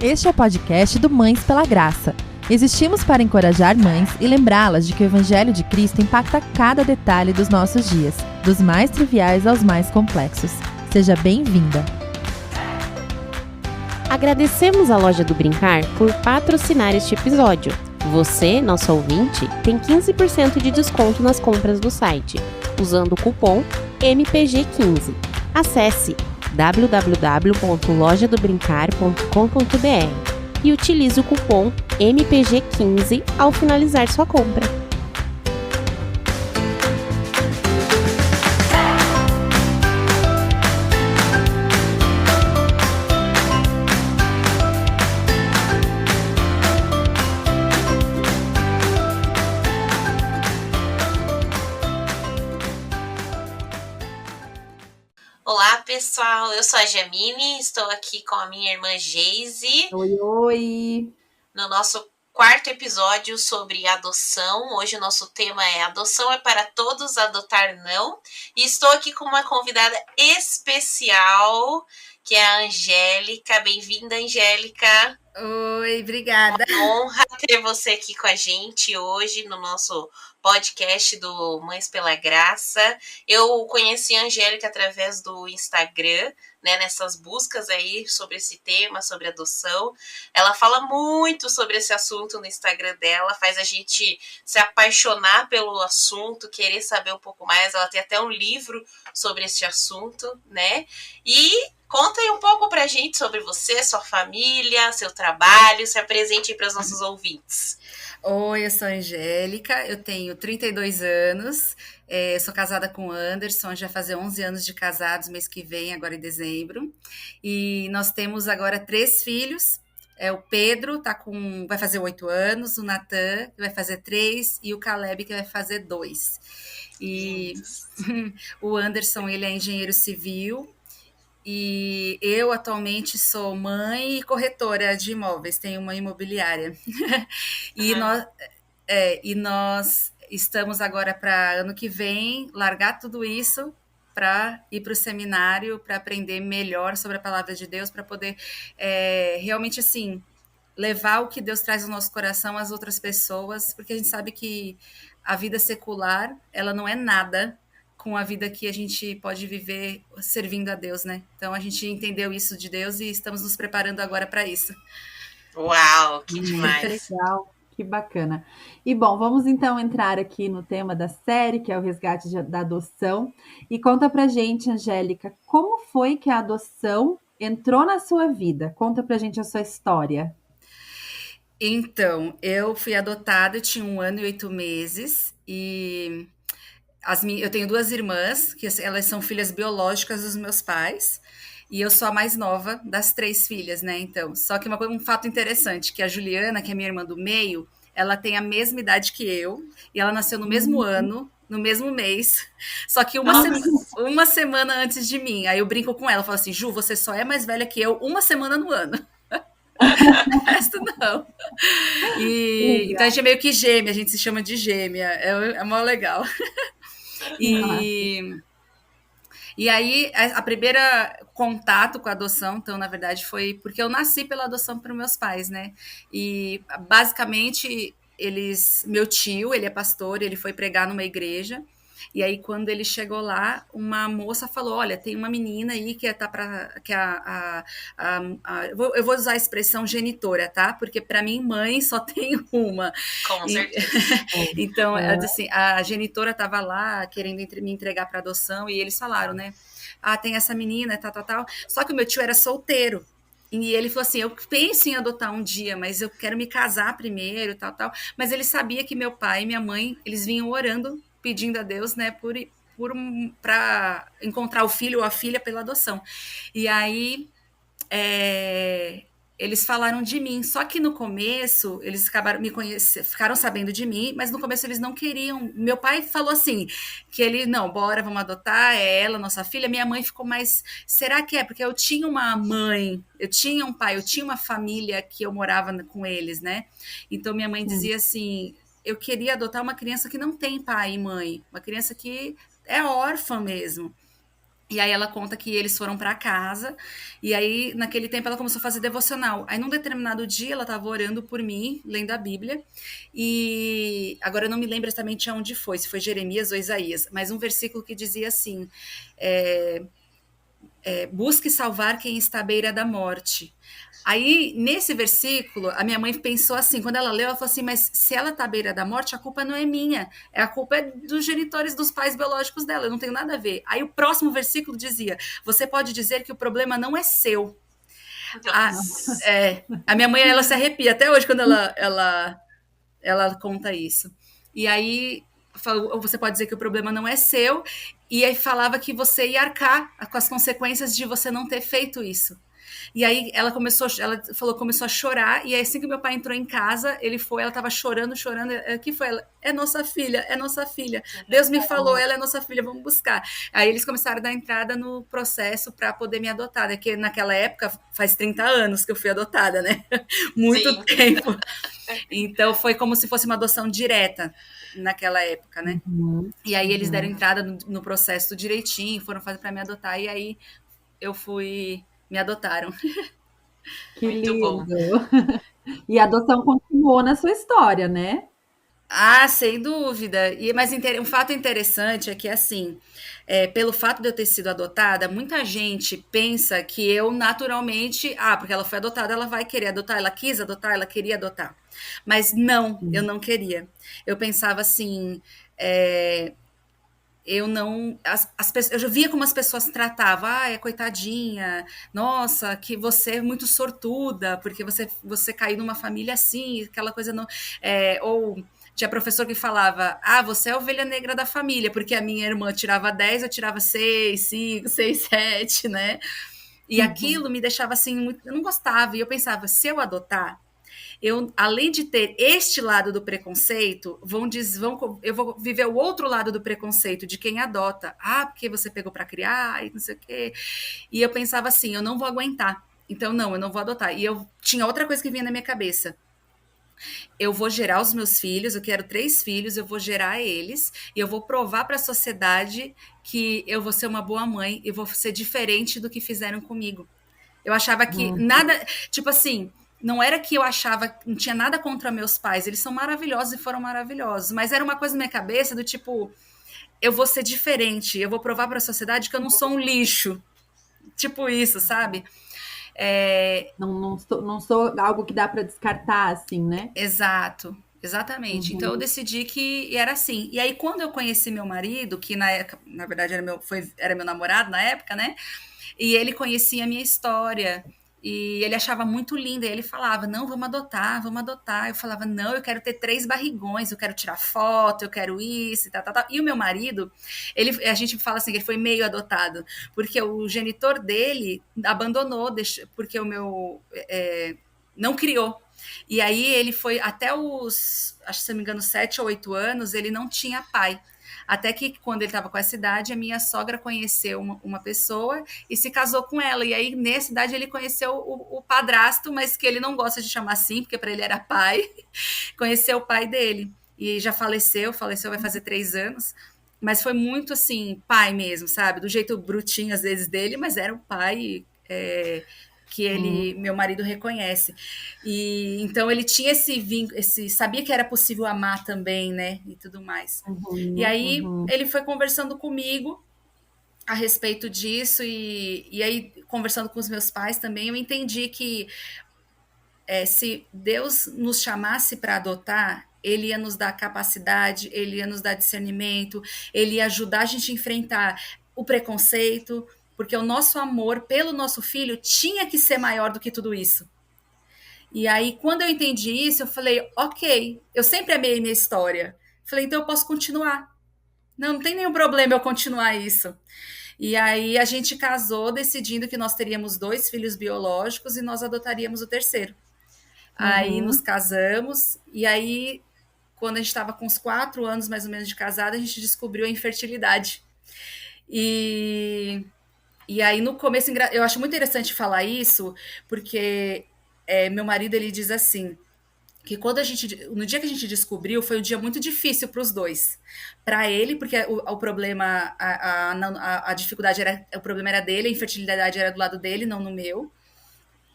Este é o podcast do Mães pela Graça. Existimos para encorajar mães e lembrá-las de que o Evangelho de Cristo impacta cada detalhe dos nossos dias, dos mais triviais aos mais complexos. Seja bem-vinda! Agradecemos à Loja do Brincar por patrocinar este episódio. Você, nosso ouvinte, tem 15% de desconto nas compras do site, usando o cupom MPG15. Acesse www.lojadobrincar.com.br e utilize o cupom MPG15 ao finalizar sua compra. Olá, pessoal, eu sou a Jamile, estou aqui com a minha irmã Geise. Oi! No nosso quarto episódio sobre adoção. Hoje o nosso tema é Adoção é para todos, adotar não. E estou aqui com uma convidada especial, que é a Angélica. Bem-vinda, Angélica. Oi, obrigada. Uma honra ter você aqui com a gente hoje no nosso podcast do Mães pela Graça. Eu conheci a Angélica através do Instagram, né, nessas buscas aí sobre esse tema, sobre adoção. Ela fala muito sobre esse assunto no Instagram dela, faz a gente se apaixonar pelo assunto, querer saber um pouco mais. Ela tem até um livro sobre esse assunto, né? E conta aí um pouco pra gente sobre você, sua família, seu trabalho, se apresente aí para os nossos ouvintes. Oi, eu sou a Angélica, eu tenho 32 anos, sou casada com o Anderson, já vai fazer 11 anos de casados mês que vem, agora em dezembro, e nós temos agora 3 filhos, o Pedro vai fazer 8 anos, o Natan, que vai fazer 3, e o Caleb, que vai fazer 2. E o Anderson, ele é engenheiro civil, e eu atualmente sou mãe e corretora de imóveis, tenho uma imobiliária. E nós estamos agora para ano que vem largar tudo isso para ir para o seminário, para aprender melhor sobre a palavra de Deus, para poder realmente assim levar o que Deus traz no nosso coração às outras pessoas, porque a gente sabe que a vida secular, ela não é nada com a vida que a gente pode viver servindo a Deus, né? Então a gente entendeu isso de Deus e estamos nos preparando agora para isso. Uau, que demais! Que legal, que bacana. E bom, vamos então entrar aqui no tema da série, que é o resgate da adoção. E conta pra gente, Angélica, como foi que a adoção entrou na sua vida? Conta pra gente a sua história. Então, eu fui adotada, eu tinha 1 ano e 8 meses, e eu tenho 2 irmãs, que elas são filhas biológicas dos meus pais, e eu sou a mais nova das 3 filhas, né? Então, só que um fato interessante, que a Juliana, que é minha irmã do meio, ela tem a mesma idade que eu, e ela nasceu no mesmo ano, no mesmo mês, só que uma semana antes de mim. Aí eu brinco com ela, falo assim, Ju, você só é mais velha que eu 1 semana no ano. O resto não. Então a gente é meio que gêmea, a gente se chama de gêmea, é mó legal. E aí, a primeira contato com a adoção, então, na verdade, foi porque eu nasci pela adoção para meus pais, né? E, basicamente, meu tio, ele é pastor, ele foi pregar numa igreja, e aí, quando ele chegou lá, uma moça falou, olha, tem uma menina aí que eu vou usar a expressão genitora, tá? Porque, para mim, mãe só tem uma. Com certeza. Então, assim, a genitora estava lá querendo me entregar para adoção, e eles falaram, né? Ah, tem essa menina, tal. Só que o meu tio era solteiro. E ele falou assim, eu penso em adotar um dia, mas eu quero me casar primeiro, tal. Mas ele sabia que meu pai e minha mãe, eles vinham orando, pedindo a Deus, né, para encontrar o filho ou a filha pela adoção. E aí, eles falaram de mim, só que no começo eles ficaram sabendo de mim, mas no começo eles não queriam. Meu pai falou assim, que ele, não, bora, vamos adotar, é ela, nossa filha. Minha mãe ficou mais, será que é? Porque eu tinha uma mãe, eu tinha um pai, eu tinha uma família que eu morava com eles, né? Então minha mãe dizia assim, eu queria adotar uma criança que não tem pai e mãe, uma criança que é órfã mesmo. E aí ela conta que eles foram para casa, e aí naquele tempo ela começou a fazer devocional. Aí num determinado dia ela estava orando por mim, lendo a Bíblia, e agora eu não me lembro exatamente aonde foi, se foi Jeremias ou Isaías, mas um versículo que dizia assim, busque salvar quem está à beira da morte. Aí, nesse versículo, a minha mãe pensou assim, quando ela leu, ela falou assim, mas se ela está à beira da morte, a culpa não é minha, a culpa é dos genitores dos pais biológicos dela, eu não tenho nada a ver. Aí o próximo versículo dizia, você pode dizer que o problema não é seu. A minha mãe, ela se arrepia até hoje quando ela conta isso. E aí, você pode dizer que o problema não é seu, e aí falava que você ia arcar com as consequências de você não ter feito isso. E aí ela começou a chorar, e aí assim que meu pai entrou em casa, ela tava chorando, que foi ela? É nossa filha, Deus me falou, ela é nossa filha, vamos buscar. Aí eles começaram a dar entrada no processo para poder me adotar, né? Que naquela época, faz 30 anos que eu fui adotada, né? Muito Sim. tempo. Então foi como se fosse uma adoção direta naquela época, né? E aí eles deram entrada no processo direitinho, foram fazer para me adotar, e aí eu fui, me adotaram. Que Muito lindo. bom. E a adoção continuou na sua história, né? Ah, sem dúvida. Mas um fato interessante é que, assim, pelo fato de eu ter sido adotada, muita gente pensa que eu naturalmente, porque ela foi adotada, ela vai querer adotar, ela quis adotar, ela queria adotar. Mas não, eu não queria. Eu pensava assim, eu não. Eu já via como as pessoas tratavam. É coitadinha, nossa, que você é muito sortuda, porque você caiu numa família assim, aquela coisa não. Ou tinha professor que falava: você é a ovelha negra da família, porque a minha irmã tirava 10, eu tirava 6, 5, 6, 7, né? E aquilo me deixava assim, eu não gostava. E eu pensava: se eu adotar, além de ter este lado do preconceito, eu vou viver o outro lado do preconceito de quem adota. Porque você pegou para criar e não sei o quê. E eu pensava assim, eu não vou aguentar. Então, não, eu não vou adotar. E eu tinha outra coisa que vinha na minha cabeça. Eu vou gerar os meus filhos, eu quero 3 filhos, eu vou gerar eles, e eu vou provar para a sociedade que eu vou ser uma boa mãe e vou ser diferente do que fizeram comigo. Eu achava que nada, tipo assim, não era que eu achava, não tinha nada contra meus pais, eles são maravilhosos e foram maravilhosos, mas era uma coisa na minha cabeça do tipo, eu vou ser diferente, eu vou provar para a sociedade que eu não sou um lixo. Tipo isso, sabe? Não sou algo que dá para descartar, assim, né? Exato, exatamente. Então eu decidi que era assim. E aí, quando eu conheci meu marido, que na época, na verdade era meu namorado na época, né? E ele conhecia a minha história. E ele achava muito linda. E ele falava: não, vamos adotar, vamos adotar. Eu falava: não, eu quero ter 3 barrigões, eu quero tirar foto, eu quero isso e tal, tal, tal. E o meu marido, a gente fala assim, que ele foi meio adotado, porque o genitor dele abandonou, porque o meu não criou. E aí ele foi até acho que se não me engano, 7 ou 8 anos, ele não tinha pai. Até que, quando ele estava com essa idade, a minha sogra conheceu uma pessoa e se casou com ela. E aí, nessa idade, ele conheceu o padrasto, mas que ele não gosta de chamar assim, porque para ele era pai. Conheceu o pai dele. E já faleceu, vai fazer 3 anos. Mas foi muito, assim, pai mesmo, sabe? Do jeito brutinho, às vezes, dele, mas era um pai que meu marido reconhece. E então ele tinha esse vínculo, sabia que era possível amar também, né? E tudo mais. E aí ele foi conversando comigo a respeito disso, e aí, conversando com os meus pais também, eu entendi que se Deus nos chamasse para adotar, ele ia nos dar capacidade, ele ia nos dar discernimento, ele ia ajudar a gente a enfrentar o preconceito, porque o nosso amor pelo nosso filho tinha que ser maior do que tudo isso. E aí, quando eu entendi isso, eu falei, ok, eu sempre amei minha história. Falei, então eu posso continuar. Não tem nenhum problema eu continuar isso. E aí a gente casou decidindo que nós teríamos 2 filhos biológicos e nós adotaríamos o terceiro. Aí nos casamos, e aí, quando a gente estava com uns 4 anos mais ou menos de casada, a gente descobriu a infertilidade. E aí, no começo, eu acho muito interessante falar isso, porque meu marido, ele diz assim, que no dia que a gente descobriu, foi um dia muito difícil para os dois. Para ele, porque o problema, a dificuldade o problema era dele, a infertilidade era do lado dele, não no meu.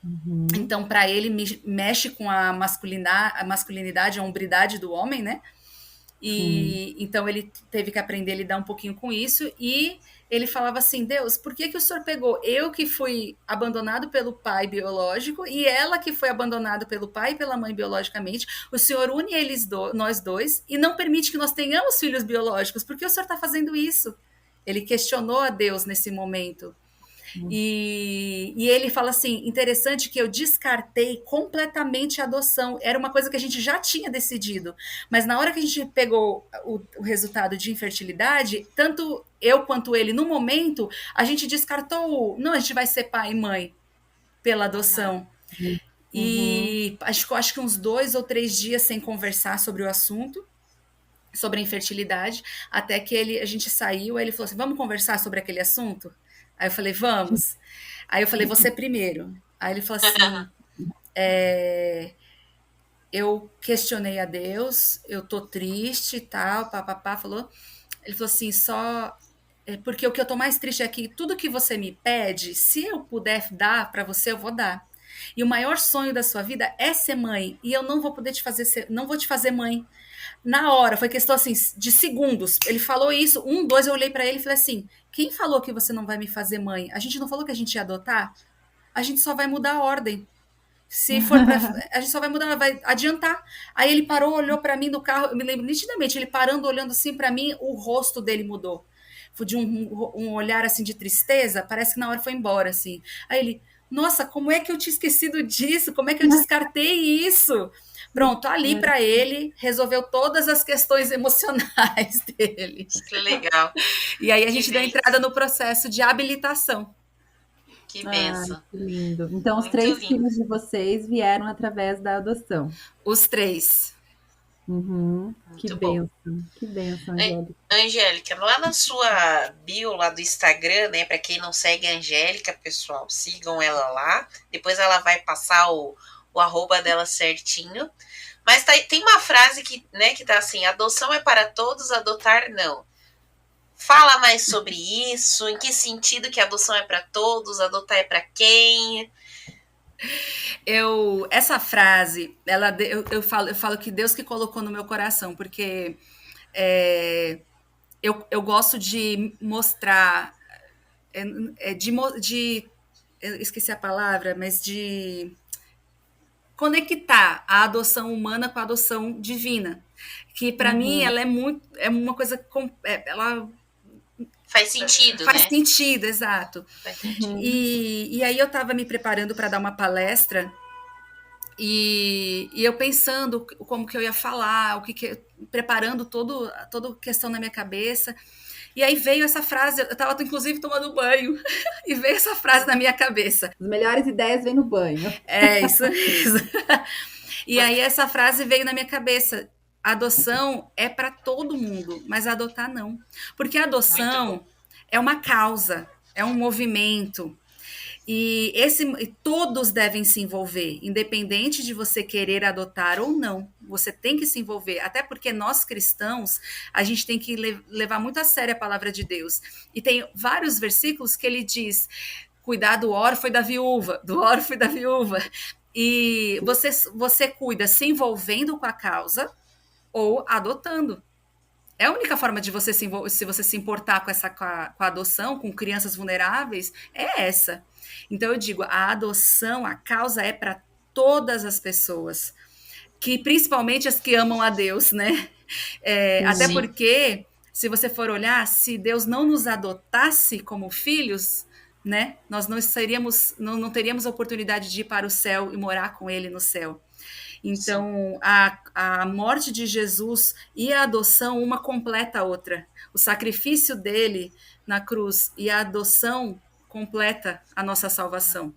Uhum. Então, para ele, mexe com a masculinidade, a hombridade do homem, né? E então ele teve que aprender a lidar um pouquinho com isso. E ele falava assim: Deus, por que o senhor pegou eu que fui abandonado pelo pai biológico e ela que foi abandonada pelo pai e pela mãe biologicamente? O senhor une nós dois e não permite que nós tenhamos filhos biológicos. Por que o senhor está fazendo isso? Ele questionou a Deus nesse momento. E ele fala assim, interessante que eu descartei completamente a adoção. Era uma coisa que a gente já tinha decidido. Mas na hora que a gente pegou o resultado de infertilidade, tanto eu quanto ele, no momento, a gente descartou não, a gente vai ser pai e mãe pela adoção. E acho que uns 2 ou 3 dias sem conversar sobre o assunto, sobre a infertilidade, até que a gente saiu, aí ele falou assim, vamos conversar sobre aquele assunto? Aí eu falei, vamos. Aí eu falei, você primeiro. Aí ele falou assim, eu questionei a Deus, eu tô triste e tal, papapá, falou. Ele falou assim, porque o que eu tô mais triste é que tudo que você me pede, se eu puder dar para você, eu vou dar. E o maior sonho da sua vida é ser mãe, e eu não vou poder não vou te fazer mãe. Na hora, foi questão assim de segundos. Ele falou isso, 1, 2, eu olhei para ele e falei assim: quem falou que você não vai me fazer mãe? A gente não falou que a gente ia adotar? A gente só vai mudar a ordem. Se for a gente só vai mudar, vai adiantar. Aí ele parou, olhou para mim no carro, eu me lembro nitidamente, ele parando, olhando assim para mim, o rosto dele mudou. Foi de um olhar assim de tristeza, parece que na hora foi embora assim. Aí ele, nossa, como é que eu tinha esquecido disso? Como é que eu descartei isso? Pronto, ali para ele resolveu todas as questões emocionais dele. Que legal. E aí a gente deu entrada no processo de habilitação. Que benção. Que lindo. Então, os 3 filhos de vocês vieram através da adoção. Os 3. Que benção, Angélica. Angélica, lá na sua bio lá do Instagram, né? Para quem não segue a Angélica, pessoal, sigam ela lá. Depois ela vai passar o arroba dela certinho. Mas tem uma frase que tá assim: adoção é para todos, adotar não. Fala mais sobre isso, em que sentido que a adoção é para todos, adotar é para quem? Essa frase, eu falo que Deus que colocou no meu coração, porque eu gosto de mostrar, eu esqueci a palavra, mas de conectar a adoção humana com a adoção divina, que para mim ela é uma coisa, ela faz sentido, faz né? sentido, exato. Faz sentido. E aí eu estava me preparando para dar uma palestra e eu pensando como que eu ia falar, preparando toda questão na minha cabeça. E aí veio essa frase, eu estava inclusive tomando banho, e veio essa frase na minha cabeça. As melhores ideias vêm no banho. É, isso mesmo. E aí essa frase veio na minha cabeça. A adoção é para todo mundo, mas adotar não. Porque a adoção é uma causa, é um movimento. E todos devem se envolver, independente de você querer adotar ou não. Você tem que se envolver, até porque nós cristãos, a gente tem que levar muito a sério a palavra de Deus. E tem vários versículos que ele diz: cuidar do órfão e da viúva, E você cuida se envolvendo com a causa ou adotando. É a única forma de você se você se importar com a adoção, com crianças vulneráveis, é essa. Então eu digo, a adoção, a causa é para todas as pessoas, que principalmente as que amam a Deus, né? Até porque, se você for olhar, se Deus não nos adotasse como filhos, né? Nós não teríamos a oportunidade de ir para o céu e morar com Ele no céu. Então, a morte de Jesus e a adoção, uma completa a outra. O sacrifício dele na cruz e a adoção completa a nossa salvação.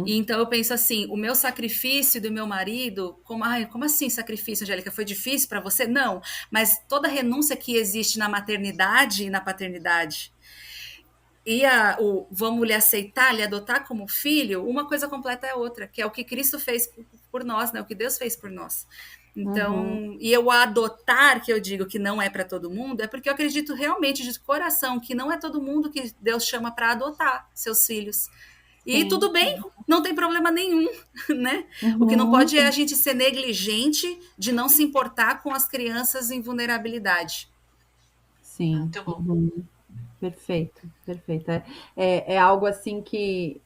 E então eu penso assim, o meu sacrifício do meu marido, como assim sacrifício, Angélica? Foi difícil para você? Não, mas toda renúncia que existe na maternidade e na paternidade, e o vamos lhe aceitar, lhe adotar como filho, uma coisa completa é outra, que é o que Cristo fez por nós, né? O que Deus fez por nós. Então, e eu adotar, que eu digo que não é para todo mundo, é porque eu acredito realmente de coração que não é todo mundo que Deus chama para adotar seus filhos. E Sim. tudo bem, não tem problema nenhum, né? O que não pode é a gente ser negligente de não se importar com as crianças em vulnerabilidade. Sim. Muito bom. Perfeito, perfeito. É algo assim que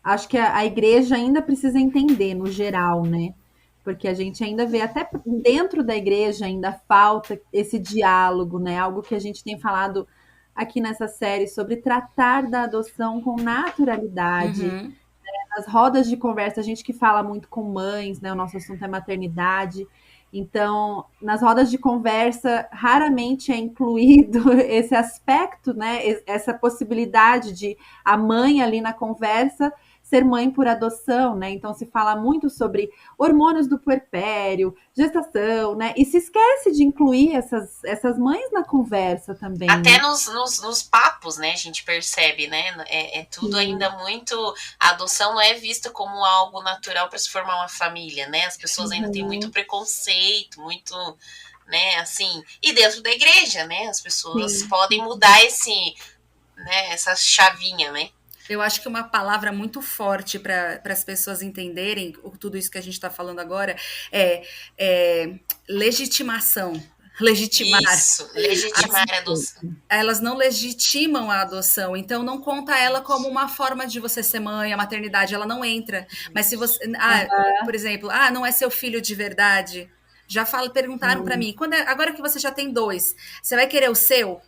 acho que a igreja ainda precisa entender no geral, né? Porque a gente ainda vê, até dentro da igreja ainda falta esse diálogo, né? Algo que a gente tem falado aqui nessa série sobre tratar da adoção com naturalidade. Nas rodas de conversa, a gente que fala muito com mães, né? O nosso assunto é maternidade. Então, nas rodas de conversa, raramente é incluído esse aspecto, né? Essa possibilidade de a mãe ali na conversa ser mãe por adoção, né? Então se fala muito sobre hormônios do puerpério, gestação, né? E se esquece de incluir essas mães na conversa também. Até né? nos papos, né, a gente percebe, né? É tudo ainda muito. A adoção não é vista como algo natural para se formar uma família, né? As pessoas ainda têm muito preconceito, muito, né, assim. E dentro da igreja, né? As pessoas podem mudar essa chavinha, né? Eu acho que uma palavra muito forte para as pessoas entenderem tudo isso que a gente está falando agora é legitimação. Legitimar. Isso, legitimar a adoção. Elas não legitimam a adoção, então não conta ela como uma forma de você ser mãe, a maternidade, ela não entra. Mas se você, por exemplo, não é seu filho de verdade, já perguntaram para mim, agora que você já tem 2, você vai querer o seu?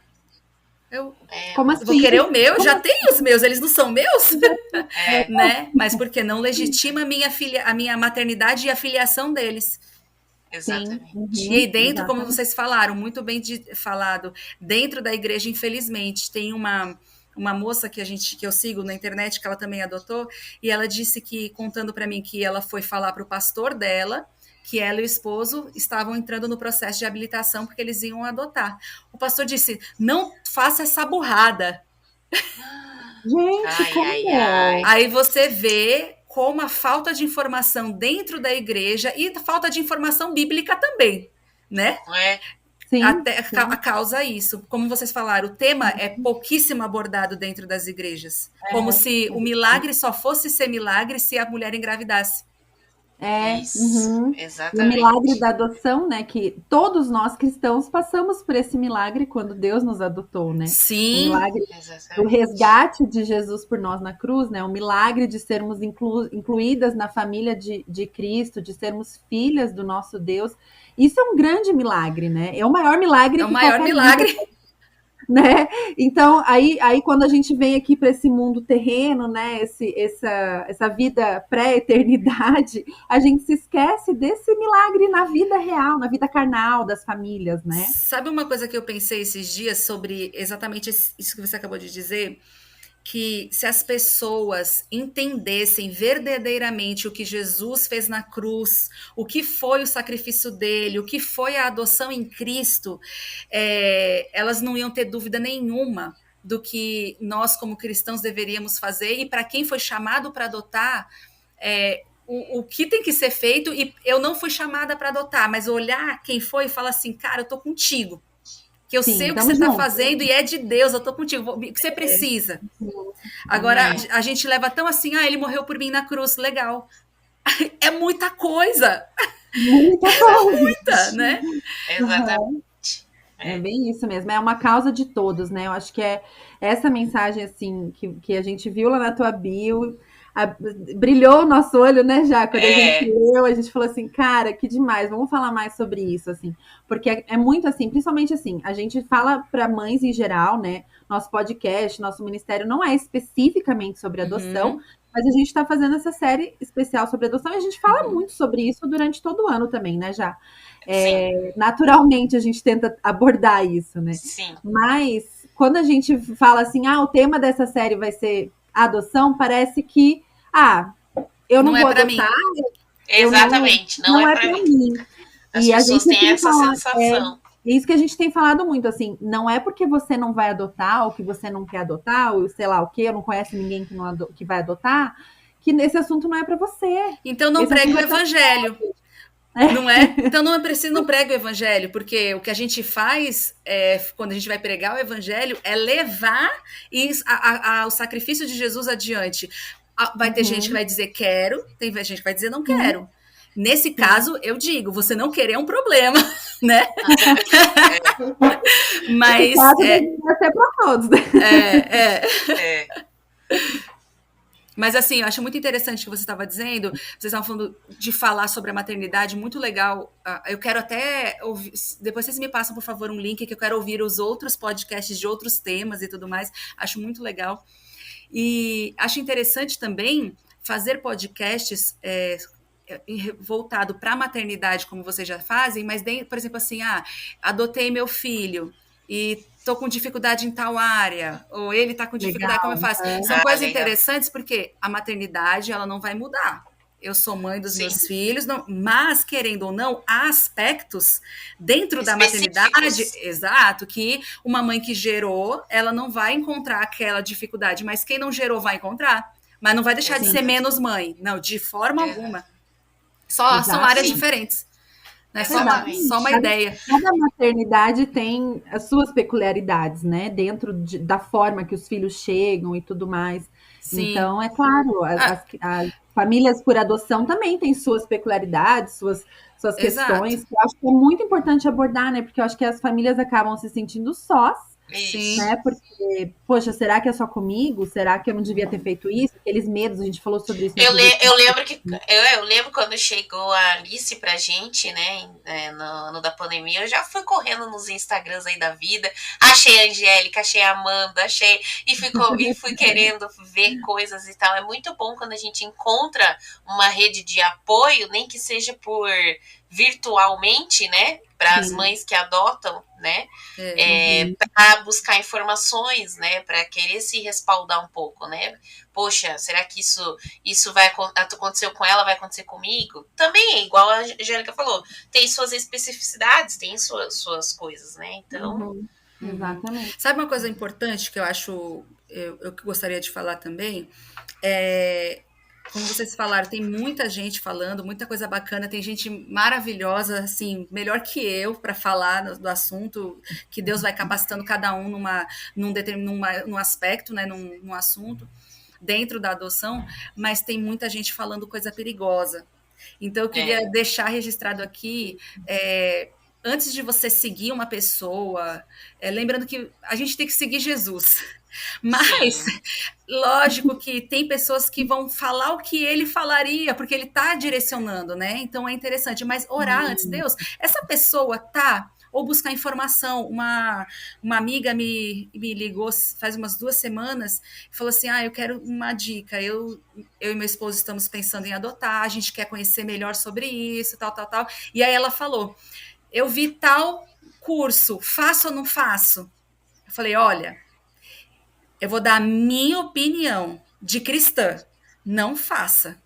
Como assim? Vou querer o meu, já tenho os meus, eles não são meus? Né? Mas porque não legitima a minha maternidade e a filiação deles. Exatamente. E aí dentro, como vocês falaram, muito bem falado, dentro da igreja, infelizmente, tem uma moça que eu sigo na internet, que ela também adotou, e ela disse que, contando para mim, que ela foi falar para o pastor dela, que ela e o esposo estavam entrando no processo de habilitação porque eles iam adotar. O pastor disse, não faça essa burrada. Gente, como é? Aí você vê como a falta de informação dentro da igreja e a falta de informação bíblica também, né? Sim, causa isso. Como vocês falaram, o tema é pouquíssimo abordado dentro das igrejas. Como se o milagre só fosse ser milagre se a mulher engravidasse. Exatamente. O milagre da adoção, né? Que todos nós cristãos passamos por esse milagre quando Deus nos adotou, né? Sim. O milagre do resgate de Jesus por nós na cruz, né? O milagre de sermos incluídas na família de Cristo, de sermos filhas do nosso Deus. Isso é um grande milagre, né? É o maior milagre. É o maior milagre. Né? Então, aí quando a gente vem aqui para esse mundo terreno, né? Essa vida pré-eternidade, a gente se esquece desse milagre na vida real, na vida carnal das famílias, né? Sabe uma coisa que eu pensei esses dias sobre exatamente isso que você acabou de dizer? Que se as pessoas entendessem verdadeiramente o que Jesus fez na cruz, o que foi o sacrifício dele, o que foi a adoção em Cristo, elas não iam ter dúvida nenhuma do que nós, como cristãos, deveríamos fazer, e para quem foi chamado para adotar, o que tem que ser feito. E eu não fui chamada para adotar, mas olhar quem foi e falar assim, cara, eu tô contigo. Que eu sei o que você está fazendo e é de Deus, eu tô contigo, o que você precisa. Agora, a gente leva tão assim, ele morreu por mim na cruz, legal. É muita coisa. Muita, né? Exatamente. É bem isso mesmo, é uma causa de todos, né? Eu acho que é essa mensagem, assim, que a gente viu lá na tua bio, brilhou o nosso olho, né, já? Quando a gente leu, a gente falou assim, cara, que demais, vamos falar mais sobre isso, assim. Porque é muito assim, principalmente assim, a gente fala para mães em geral, né? Nosso podcast, nosso ministério não é especificamente sobre adoção, mas a gente está fazendo essa série especial sobre adoção e a gente fala muito sobre isso durante todo o ano também, né, já? Naturalmente a gente tenta abordar isso, né? Sim. Mas quando a gente fala assim, o tema dessa série vai ser adoção, parece que, eu não vou adotar. Exatamente, não é pra mim. As pessoas têm essa sensação. É isso que a gente tem falado muito, assim, não é porque você não vai adotar, ou que você não quer adotar, ou sei lá o quê, ou não conhece ninguém que vai adotar, que esse assunto não é para você. Então não Esse pregue o assunto é evangelho. Não é? Então não é preciso, não pregue o evangelho, porque o que a gente faz quando a gente vai pregar o evangelho é levar o sacrifício de Jesus adiante. Vai ter gente que vai dizer quero, tem gente que vai dizer não quero. Nesse caso, eu digo, você não querer é um problema, né? Mas vai ser para todos. Mas assim, eu acho muito interessante o que você estava dizendo. Vocês estavam falando de falar sobre a maternidade, muito legal. Eu quero até ouvir, depois vocês me passam, por favor, um link que eu quero ouvir os outros podcasts de outros temas e tudo mais. Acho muito legal. E acho interessante também fazer podcasts voltado para a maternidade, como vocês já fazem, mas, por exemplo, assim, adotei meu filho e tô com dificuldade em tal área, ou ele tá com dificuldade, como eu faço? São coisas interessantes, porque a maternidade, ela não vai mudar. Eu sou mãe dos meus filhos, mas, querendo ou não, há aspectos dentro da maternidade, exato, que uma mãe que gerou, ela não vai encontrar aquela dificuldade, mas quem não gerou vai encontrar, mas não vai deixar de ser menos mãe, não, de forma alguma. São áreas diferentes. É só uma ideia. Cada maternidade tem as suas peculiaridades, né? Dentro da forma que os filhos chegam e tudo mais. Sim. Então, é claro, as famílias por adoção também têm suas peculiaridades, suas questões, que eu acho que é muito importante abordar, né? Porque eu acho que as famílias acabam se sentindo sós. Sim. Né? Porque, poxa, será que é só comigo? Será que eu não devia ter feito isso? Aqueles medos, a gente falou sobre isso. Eu lembro quando chegou a Alice pra gente, né, no da pandemia, eu já fui correndo nos Instagrams aí da vida, achei a Angélica, achei a Amanda, e fui querendo ver coisas e tal. É muito bom quando a gente encontra uma rede de apoio, nem que seja por virtualmente, né, para as mães que adotam, né, para buscar informações, né, para querer se respaldar um pouco, né. Poxa, será que isso aconteceu com ela, vai acontecer comigo? Também, igual a Angélica falou, tem suas especificidades, tem suas coisas, né, então... Exatamente. Sabe uma coisa importante que eu acho, eu gostaria de falar também? Como vocês falaram, tem muita gente falando, muita coisa bacana, tem gente maravilhosa, assim, melhor que eu para falar do assunto, que Deus vai capacitando cada um num aspecto, né, num assunto dentro da adoção, mas tem muita gente falando coisa perigosa. Então eu queria deixar registrado aqui, antes de você seguir uma pessoa, lembrando que a gente tem que seguir Jesus. Mas, lógico que tem pessoas que vão falar o que ele falaria, porque ele está direcionando, né? Então é interessante, mas orar antes, Deus, essa pessoa ou buscar informação. Uma amiga me ligou faz umas 2 semanas e falou assim, eu quero uma dica, eu e meu esposo estamos pensando em adotar, a gente quer conhecer melhor sobre isso, tal. E aí ela falou, eu vi tal curso, faço ou não faço? Eu falei, olha, eu vou dar a minha opinião de cristã. Não faça.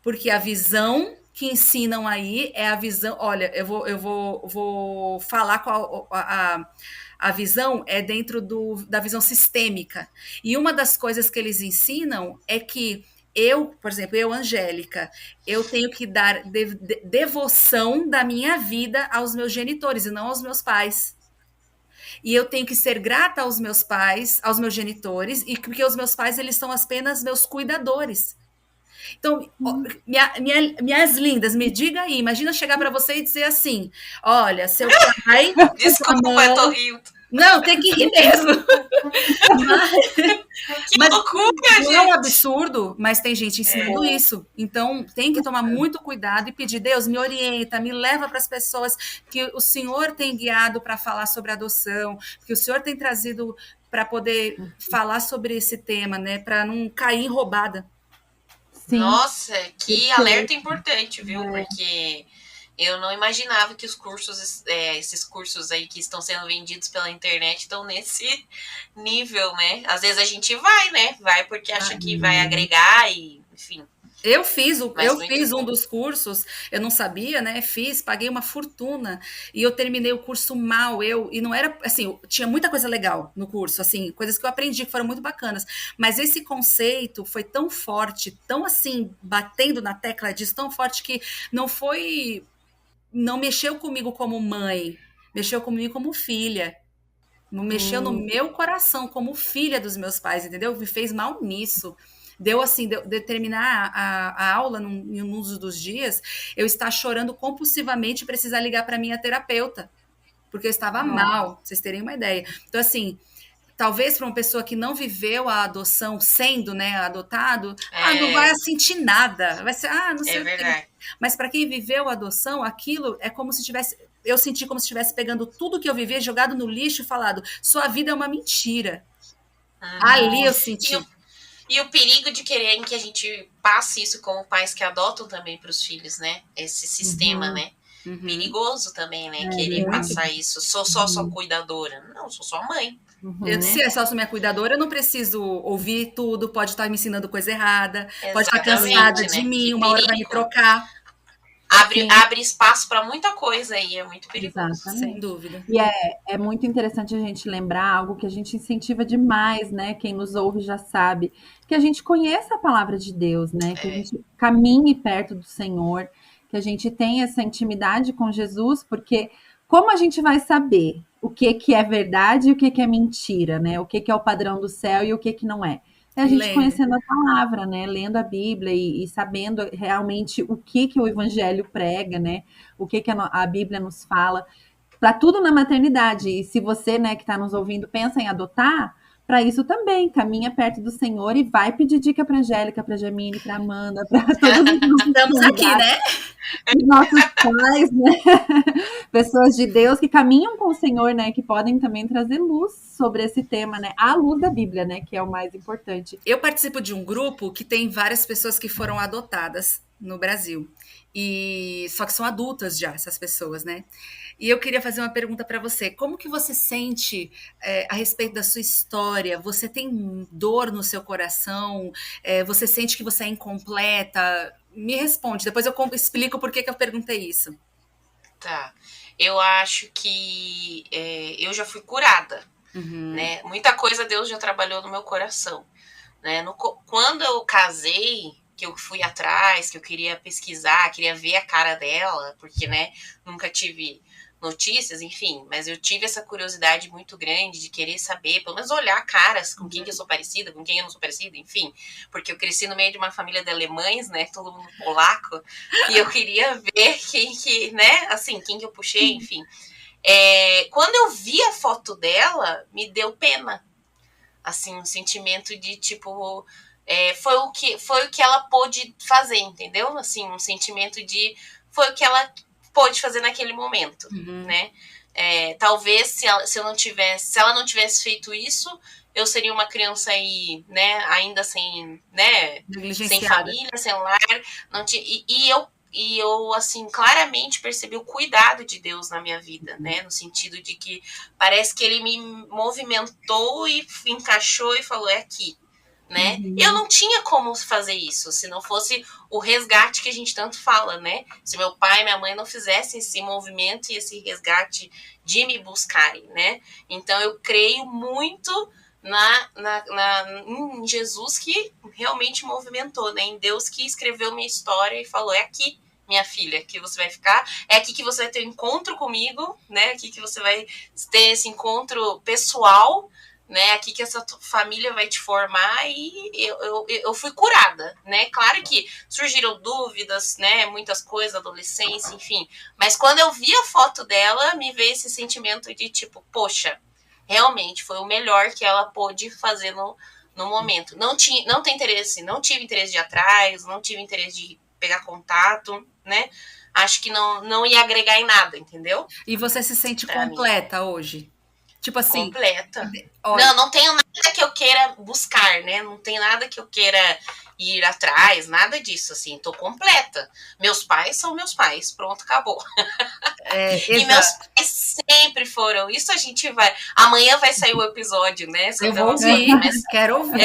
Porque a visão que ensinam aí é a visão... Olha, eu vou falar qual a visão é dentro da visão sistêmica. E uma das coisas que eles ensinam é que por exemplo, Angélica, eu tenho que dar devoção da minha vida aos meus genitores e não aos meus pais. E eu tenho que ser grata aos meus pais, aos meus genitores, e porque os meus pais, eles são apenas meus cuidadores. Então, minhas lindas, me diga aí, imagina chegar para você e dizer assim, olha, seu pai... Desculpa, eu tô rindo. Não, tem que rir mesmo. Que loucura, gente! Não é um absurdo, mas tem gente ensinando isso. Então, tem que tomar muito cuidado e pedir, Deus, me orienta, me leva para as pessoas que o Senhor tem guiado para falar sobre adoção, que o Senhor tem trazido para poder falar sobre esse tema, né? Para não cair em roubada. Sim. Nossa, que alerta importante, viu? Porque... eu não imaginava que os cursos, esses cursos aí que estão sendo vendidos pela internet estão nesse nível, né? Às vezes a gente vai, né? Vai porque acha que vai agregar e, enfim. Eu fiz, Mas eu muito fiz um bom. dos cursos, eu não sabia, né? Fiz, paguei uma fortuna e eu terminei o curso mal. E não era assim, tinha muita coisa legal no curso, assim, coisas que eu aprendi que foram muito bacanas. Mas esse conceito foi tão forte, tão assim, batendo na tecla disso, tão forte que não foi, não mexeu comigo como mãe, mexeu comigo como filha. Mexeu no Hum, meu coração como filha dos meus pais, entendeu? Me fez mal nisso. Deu assim, de terminar a aula em um dos dias, eu estar chorando compulsivamente e precisar ligar para minha terapeuta, porque eu estava nossa, mal, pra vocês terem uma ideia. Então, assim, talvez para uma pessoa que não viveu a adoção sendo, né, adotado, não vai É, sentir nada, vai ser, não é sei o quê. verdade. Mas para quem viveu a adoção, aquilo é como se tivesse, eu senti como se estivesse pegando tudo que eu vivi, jogado no lixo e falado, sua vida é uma mentira. Uhum. Ali eu nossa. E o, senti. e o perigo de quererem que a gente passe isso como pais que adotam também para os filhos, né? Esse sistema, Uhum, né? Uhum. Perigoso também, né? é Querer Muito. verdade. passar isso. Sou só sua Uhum, cuidadora. Não, sou sua mãe, uhum. Se né? é só minha cuidadora, eu não preciso ouvir tudo, pode estar me ensinando coisa errada, pode estar cansada Exatamente, de né? mim, Que uma hora vai me perigo. trocar, Abre, Sim, abre espaço para muita coisa aí, é muito perigoso. sem exatamente. dúvida. E é muito interessante a gente lembrar algo que a gente incentiva demais, né? Quem nos ouve já sabe, que a gente conheça a palavra de Deus, né? Que a É, gente caminhe perto do Senhor, que a gente tenha essa intimidade com Jesus, porque como a gente vai saber o que que é verdade e o que que é mentira, né? O que que é o padrão do céu e o que que não é? É a gente Lendo. conhecendo a palavra, né? Lendo a Bíblia e sabendo realmente o que que o Evangelho prega, né? O que que a Bíblia nos fala para tudo na maternidade. E se você, né, que está nos ouvindo, pensa em adotar, para isso também, caminha perto do Senhor e vai pedir dica para Angélica, para Jamile, para Amanda, para todos os nossos Estamos aqui, convidados, né? os nossos pais, né? Pessoas de Deus que caminham com o Senhor, né? Que podem também trazer luz sobre esse tema, né? A luz da Bíblia, né? Que é o mais importante. Eu participo de um grupo que tem várias pessoas que foram adotadas no Brasil. E só que são adultas já, essas pessoas, né? E eu queria fazer uma pergunta para você. Como que você sente a respeito da sua história? Você tem dor no seu coração? Você sente que você é incompleta? Me responde, depois eu explico por que eu perguntei isso. tá. Eu acho que eu já fui curada, Uhum, né? Muita coisa Deus já trabalhou no meu coração, né? Quando eu casei, que eu fui atrás, que eu queria pesquisar, queria ver a cara dela, porque, né, nunca tive notícias, enfim, mas eu tive essa curiosidade muito grande de querer saber, pelo menos olhar caras com quem que eu sou parecida, com quem eu não sou parecida, enfim, porque eu cresci no meio de uma família de alemães, né, todo mundo polaco, e eu queria ver quem que, né, assim, quem que eu puxei, enfim. Quando eu vi a foto dela, me deu pena, assim, um sentimento de tipo foi o que ela pôde fazer, entendeu? Assim, um sentimento de foi o que ela pôde fazer naquele momento, uhum. né? Talvez se ela não tivesse feito isso, eu seria uma criança aí, né? Ainda sem, né? Sem Negligenciada. família, sem lar, não tinha, e eu, assim, claramente percebi o cuidado de Deus na minha vida, né? No sentido de que parece que ele me movimentou e encaixou e falou, é aqui, né? Eu Uhum. não tinha como fazer isso se não fosse o resgate que a gente tanto fala, né? Se meu pai e minha mãe não fizessem esse movimento e esse resgate de me buscarem, né? Então eu creio muito em Jesus que realmente movimentou, né? Em Deus que escreveu minha história e falou, é aqui, minha filha, que você vai ficar, é aqui que você vai ter um encontro comigo, né? Aqui que você vai ter esse encontro pessoal, né? Aqui que essa família vai te formar e eu fui curada, né? Claro que surgiram dúvidas, né? Muitas coisas, adolescência, enfim. Mas quando eu vi a foto dela, me veio esse sentimento de tipo, poxa, realmente foi o melhor que ela pôde fazer no momento. Não tem interesse, não tive interesse de ir atrás, não tive interesse de pegar contato, né? Acho que não ia agregar em nada, entendeu? E você se sente Pra mim. completa hoje? Tipo assim, Completa. olha, Não tenho nada que eu queira buscar, né? Não tem nada que eu queira ir atrás, nada disso, assim. Tô completa. Meus pais são meus pais. Pronto, acabou. E meus exato. pais sempre foram. Isso a gente vai. Amanhã vai sair o episódio, né? Eu vou ouvir, quero ouvir.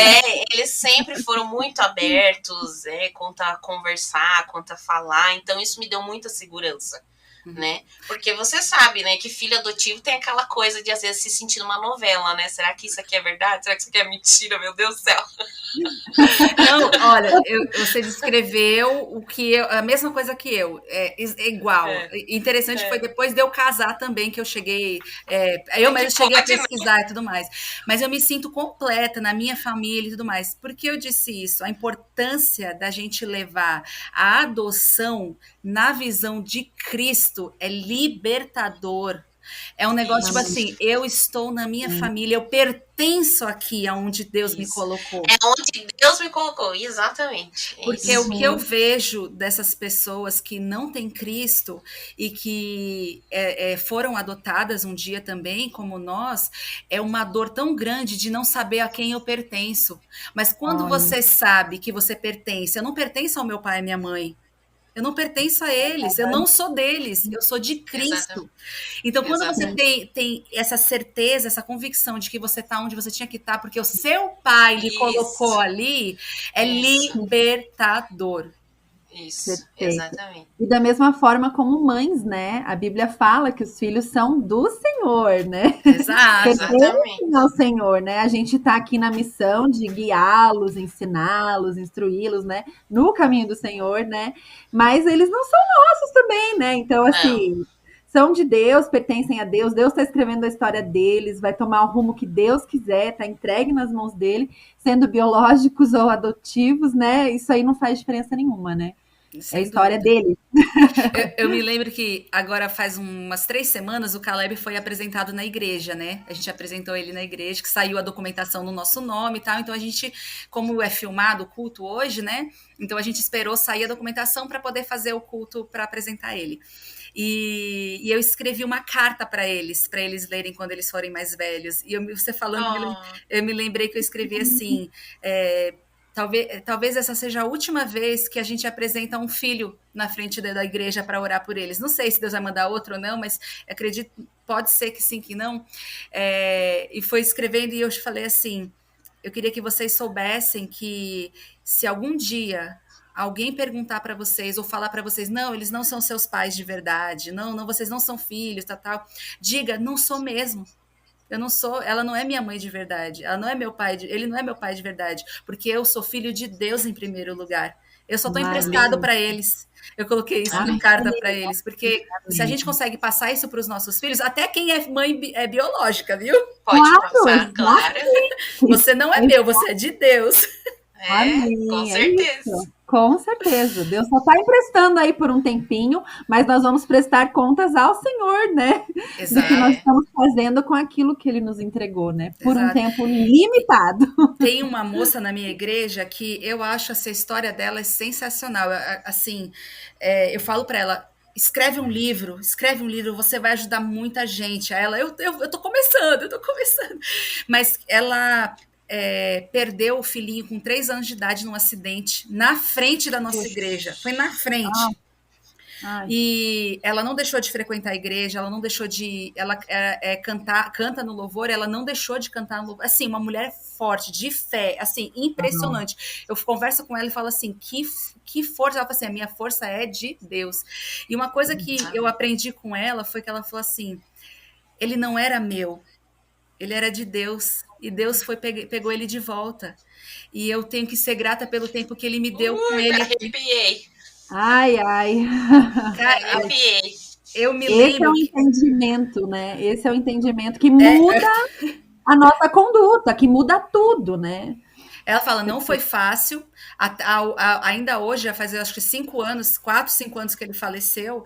Eles sempre foram muito abertos, quanto a conversar, quanto a falar. Então, isso me deu muita segurança. Né? Porque você sabe, né, que filho adotivo tem aquela coisa de às vezes se sentir numa novela, né? Será que isso aqui é verdade? Será que isso aqui é mentira? Meu Deus do céu. Não, olha, você descreveu a mesma coisa que eu, é igual. Interessante foi depois de eu casar também que eu cheguei, mas eu cheguei a pesquisar e tudo mais. Mas eu me sinto completa na minha família e tudo mais. Por que eu disse isso? A importância da gente levar a adoção na visão de Cristo é libertador. É um negócio tipo assim, eu estou na minha família, eu pertenço aqui aonde Deus me colocou. É onde Deus me colocou, exatamente. Porque o que eu vejo dessas pessoas que não têm Cristo e que foram adotadas um dia também, como nós, é uma dor tão grande de não saber a quem eu pertenço. Mas quando você sabe que você pertence, eu não pertenço ao meu pai e minha mãe, eu não pertenço a eles, eu não sou deles, eu sou de Cristo. Exatamente. Então, quando você tem essa certeza, essa convicção de que você está onde você tinha que estar, porque o seu pai lhe colocou ali, é libertador. Isso, exatamente. E da mesma forma como mães, né? A Bíblia fala que os filhos são do Senhor, né? Exato. Pertencem ao Senhor, né? A gente está aqui na missão de guiá-los, ensiná-los, instruí-los, né? No caminho do Senhor, né? Mas eles não são nossos também, né? Então, assim, são de Deus, pertencem a Deus. Deus está escrevendo a história deles, vai tomar o rumo que Deus quiser, tá entregue nas mãos dele, sendo biológicos ou adotivos, né? Isso aí não faz diferença nenhuma, né? É a história dele. Eu me lembro que agora faz umas 3 semanas o Caleb foi apresentado na igreja, né? A gente apresentou ele na igreja, que saiu a documentação no nosso nome e tal. Então a gente, como é filmado o culto hoje, né? Então a gente esperou sair a documentação para poder fazer o culto para apresentar ele. E eu escrevi uma carta para eles lerem quando eles forem mais velhos. E você falando, eu me lembrei que eu escrevi assim. Talvez essa seja a última vez que a gente apresenta um filho na frente da igreja para orar por eles. Não sei se Deus vai mandar outro ou não, mas acredito, pode ser que sim, que não. E foi escrevendo e eu falei assim, eu queria que vocês soubessem que se algum dia alguém perguntar para vocês ou falar para vocês, não, eles não são seus pais de verdade, não, vocês não são filhos, tal, diga, não sou mesmo. Eu não sou, ela não é minha mãe de verdade, ela não é meu pai, ele não é meu pai de verdade, porque eu sou filho de Deus em primeiro lugar. Eu só estou emprestado para eles. Eu coloquei isso na carta para eles, porque se a gente consegue passar isso para os nossos filhos, até quem é mãe biológica, viu? Pode passar, claro. Você não é meu, você é de Deus. Com certeza. Com certeza. Deus só está emprestando aí por um tempinho, mas nós vamos prestar contas ao Senhor, né? Exato. Do que nós estamos fazendo com aquilo que Ele nos entregou, né? Por um tempo limitado. Tem uma moça na minha igreja que eu acho essa história dela sensacional. Assim, eu falo para ela, escreve um livro, você vai ajudar muita gente. A ela, eu tô começando. Mas ela perdeu o filhinho com 3 anos de idade num acidente na frente da nossa igreja. Foi na frente. E ela não deixou de frequentar a igreja, ela não deixou de... Ela canta no louvor, ela não deixou de cantar no louvor. Assim, uma mulher forte, de fé, assim, impressionante. Eu converso com ela e falo assim, que força. Ela fala assim, a minha força é de Deus. E uma coisa que eu aprendi com ela foi que ela falou assim, ele não era meu, ele era de Deus. E Deus pegou ele de volta. E eu tenho que ser grata pelo tempo que ele me deu com ele. Arrepiei. Ai. Arrepiei. Eu me lembro. Esse é o entendimento, né? Esse é o entendimento que muda a nossa conduta, que muda tudo, né? Ela fala, não foi fácil. Ainda hoje, já faz acho que 5 anos, 4, 5 anos que ele faleceu.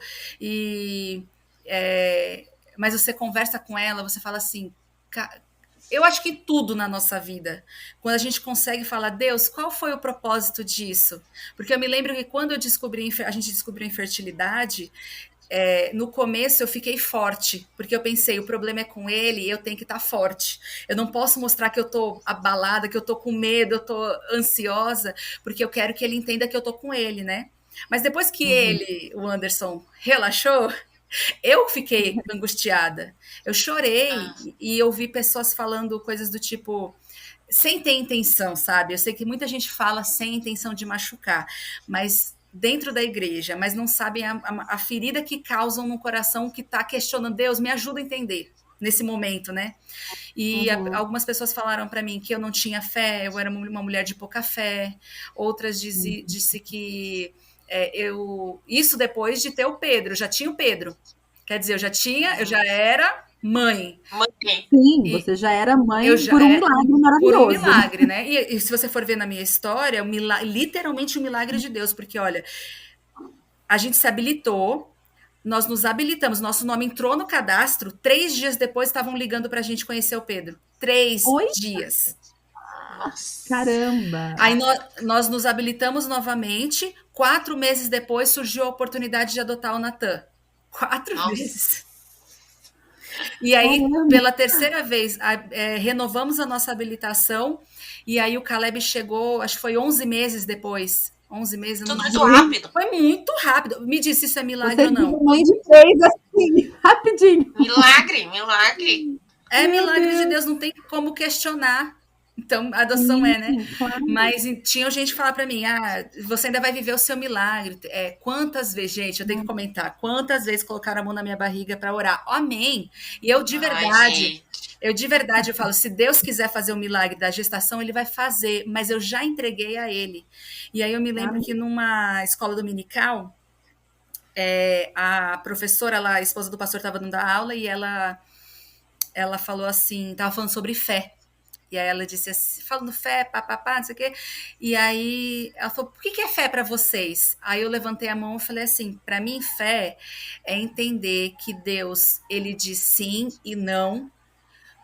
Mas você conversa com ela, você fala assim... Eu acho que tudo na nossa vida, quando a gente consegue falar, Deus, qual foi o propósito disso? Porque eu me lembro que quando a gente descobriu a infertilidade, no começo eu fiquei forte, porque eu pensei, o problema é com ele, eu tenho que estar forte. Eu não posso mostrar que eu tô abalada, que eu tô com medo, eu tô ansiosa, porque eu quero que ele entenda que eu tô com ele, né? Mas depois que o Anderson, relaxou, eu fiquei angustiada. Eu chorei e ouvi pessoas falando coisas do tipo, sem ter intenção, sabe? Eu sei que muita gente fala sem intenção de machucar, mas dentro da igreja, mas não sabem a ferida que causam no coração que está questionando, Deus, me ajuda a entender nesse momento, né? E algumas pessoas falaram para mim que eu não tinha fé, eu era uma mulher de pouca fé, outras disse que isso depois de ter o Pedro, eu já tinha o Pedro, quer dizer, eu já era mãe. Sim, você já era mãe por um milagre maravilhoso. Por um milagre, né? E se você for ver na minha história, literalmente um milagre de Deus, porque olha, a gente se habilitou, nós nos habilitamos, nosso nome entrou no cadastro, 3 dias depois estavam ligando pra gente conhecer o Pedro. 3 dias. Nossa. Caramba! Aí nós nos habilitamos novamente, 4 meses depois surgiu a oportunidade de adotar o Natan. 4 meses. E aí, pela terceira vez, renovamos a nossa habilitação, e aí o Caleb chegou, acho que foi 11 meses depois. 11 meses. Tudo muito rápido. Foi muito rápido. Me diz se isso é milagre ou não. Mãe de 3, assim, rapidinho. Milagre. É milagre de Deus, não tem como questionar. Então, a adoção né? Claro. Mas tinha gente que falava para mim, você ainda vai viver o seu milagre. Quantas vezes, gente, eu tenho que comentar, quantas vezes colocaram a mão na minha barriga para orar? Amém. E eu de verdade, eu falo, se Deus quiser fazer o milagre da gestação, ele vai fazer, mas eu já entreguei a ele. E aí eu me lembro que numa escola dominical, a professora lá, a esposa do pastor, estava dando aula e ela falou assim, estava falando sobre fé. E aí ela disse assim, falando fé, papapá, não sei o quê. E aí ela falou, por que é fé para vocês? Aí eu levantei a mão e falei assim, para mim fé é entender que Deus, ele diz sim e não,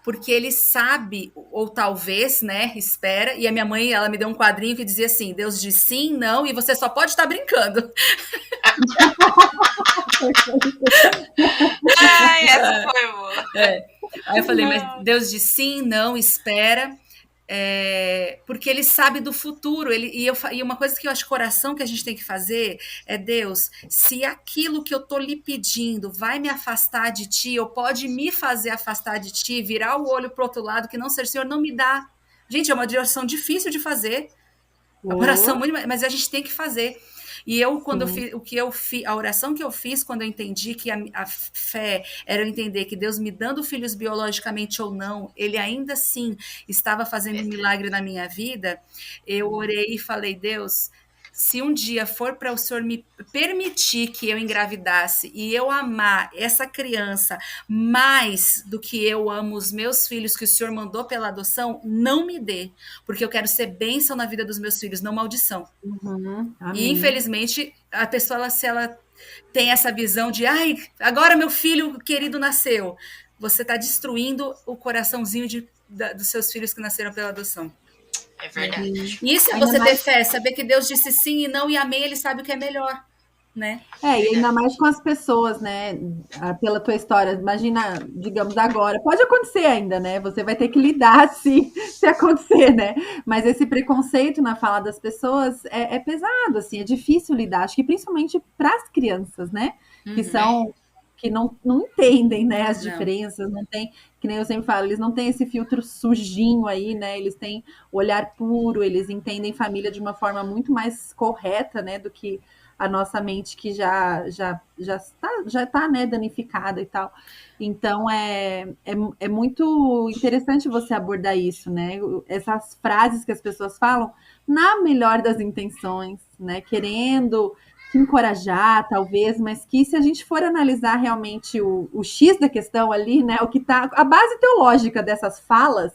porque ele sabe, ou talvez, né, espera. E a minha mãe, ela me deu um quadrinho que dizia assim, Deus diz sim, não, e você só pode estar brincando. Essa foi boa. Aí eu falei, mas Deus diz sim, não, espera, porque ele sabe do futuro. E uma coisa que eu acho que coração que a gente tem que fazer é, Deus, se aquilo que eu tô lhe pedindo vai me afastar de ti, ou pode me fazer afastar de ti, virar o olho pro outro lado, que não seja, Senhor, não me dá. Gente, é uma oração difícil de fazer. Uma oração muito, mas a gente tem que fazer. E eu, quando eu fiz, a oração que eu fiz, quando eu entendi que a fé era eu entender que Deus me dando filhos biologicamente ou não, ele ainda assim estava fazendo um milagre na minha vida, eu orei e falei, Deus, se um dia for para o Senhor me permitir que eu engravidasse e eu amar essa criança mais do que eu amo os meus filhos que o Senhor mandou pela adoção, não me dê, porque eu quero ser bênção na vida dos meus filhos, não maldição. E infelizmente a pessoa, se ela tem essa visão de agora meu filho querido nasceu, você está destruindo o coraçãozinho dos seus filhos que nasceram pela adoção. É verdade. Isso é você ter fé, saber que Deus disse sim e não, e amém, ele sabe o que é melhor, né? E ainda mais com as pessoas, né? Pela tua história, imagina, digamos agora, pode acontecer ainda, né? Você vai ter que lidar se acontecer, né? Mas esse preconceito na fala das pessoas é pesado, assim, é difícil lidar, acho que principalmente para as crianças, né? Que não entendem, né, as diferenças, não tem, que nem eu sempre falo, eles não têm esse filtro sujinho aí, né, eles têm o olhar puro, eles entendem família de uma forma muito mais correta, né, do que a nossa mente que já está, né, danificada e tal. Então, é muito interessante você abordar isso, né, essas frases que as pessoas falam na melhor das intenções, né, querendo te encorajar, talvez, mas que se a gente for analisar realmente o X da questão ali, né, o que tá, a base teológica dessas falas,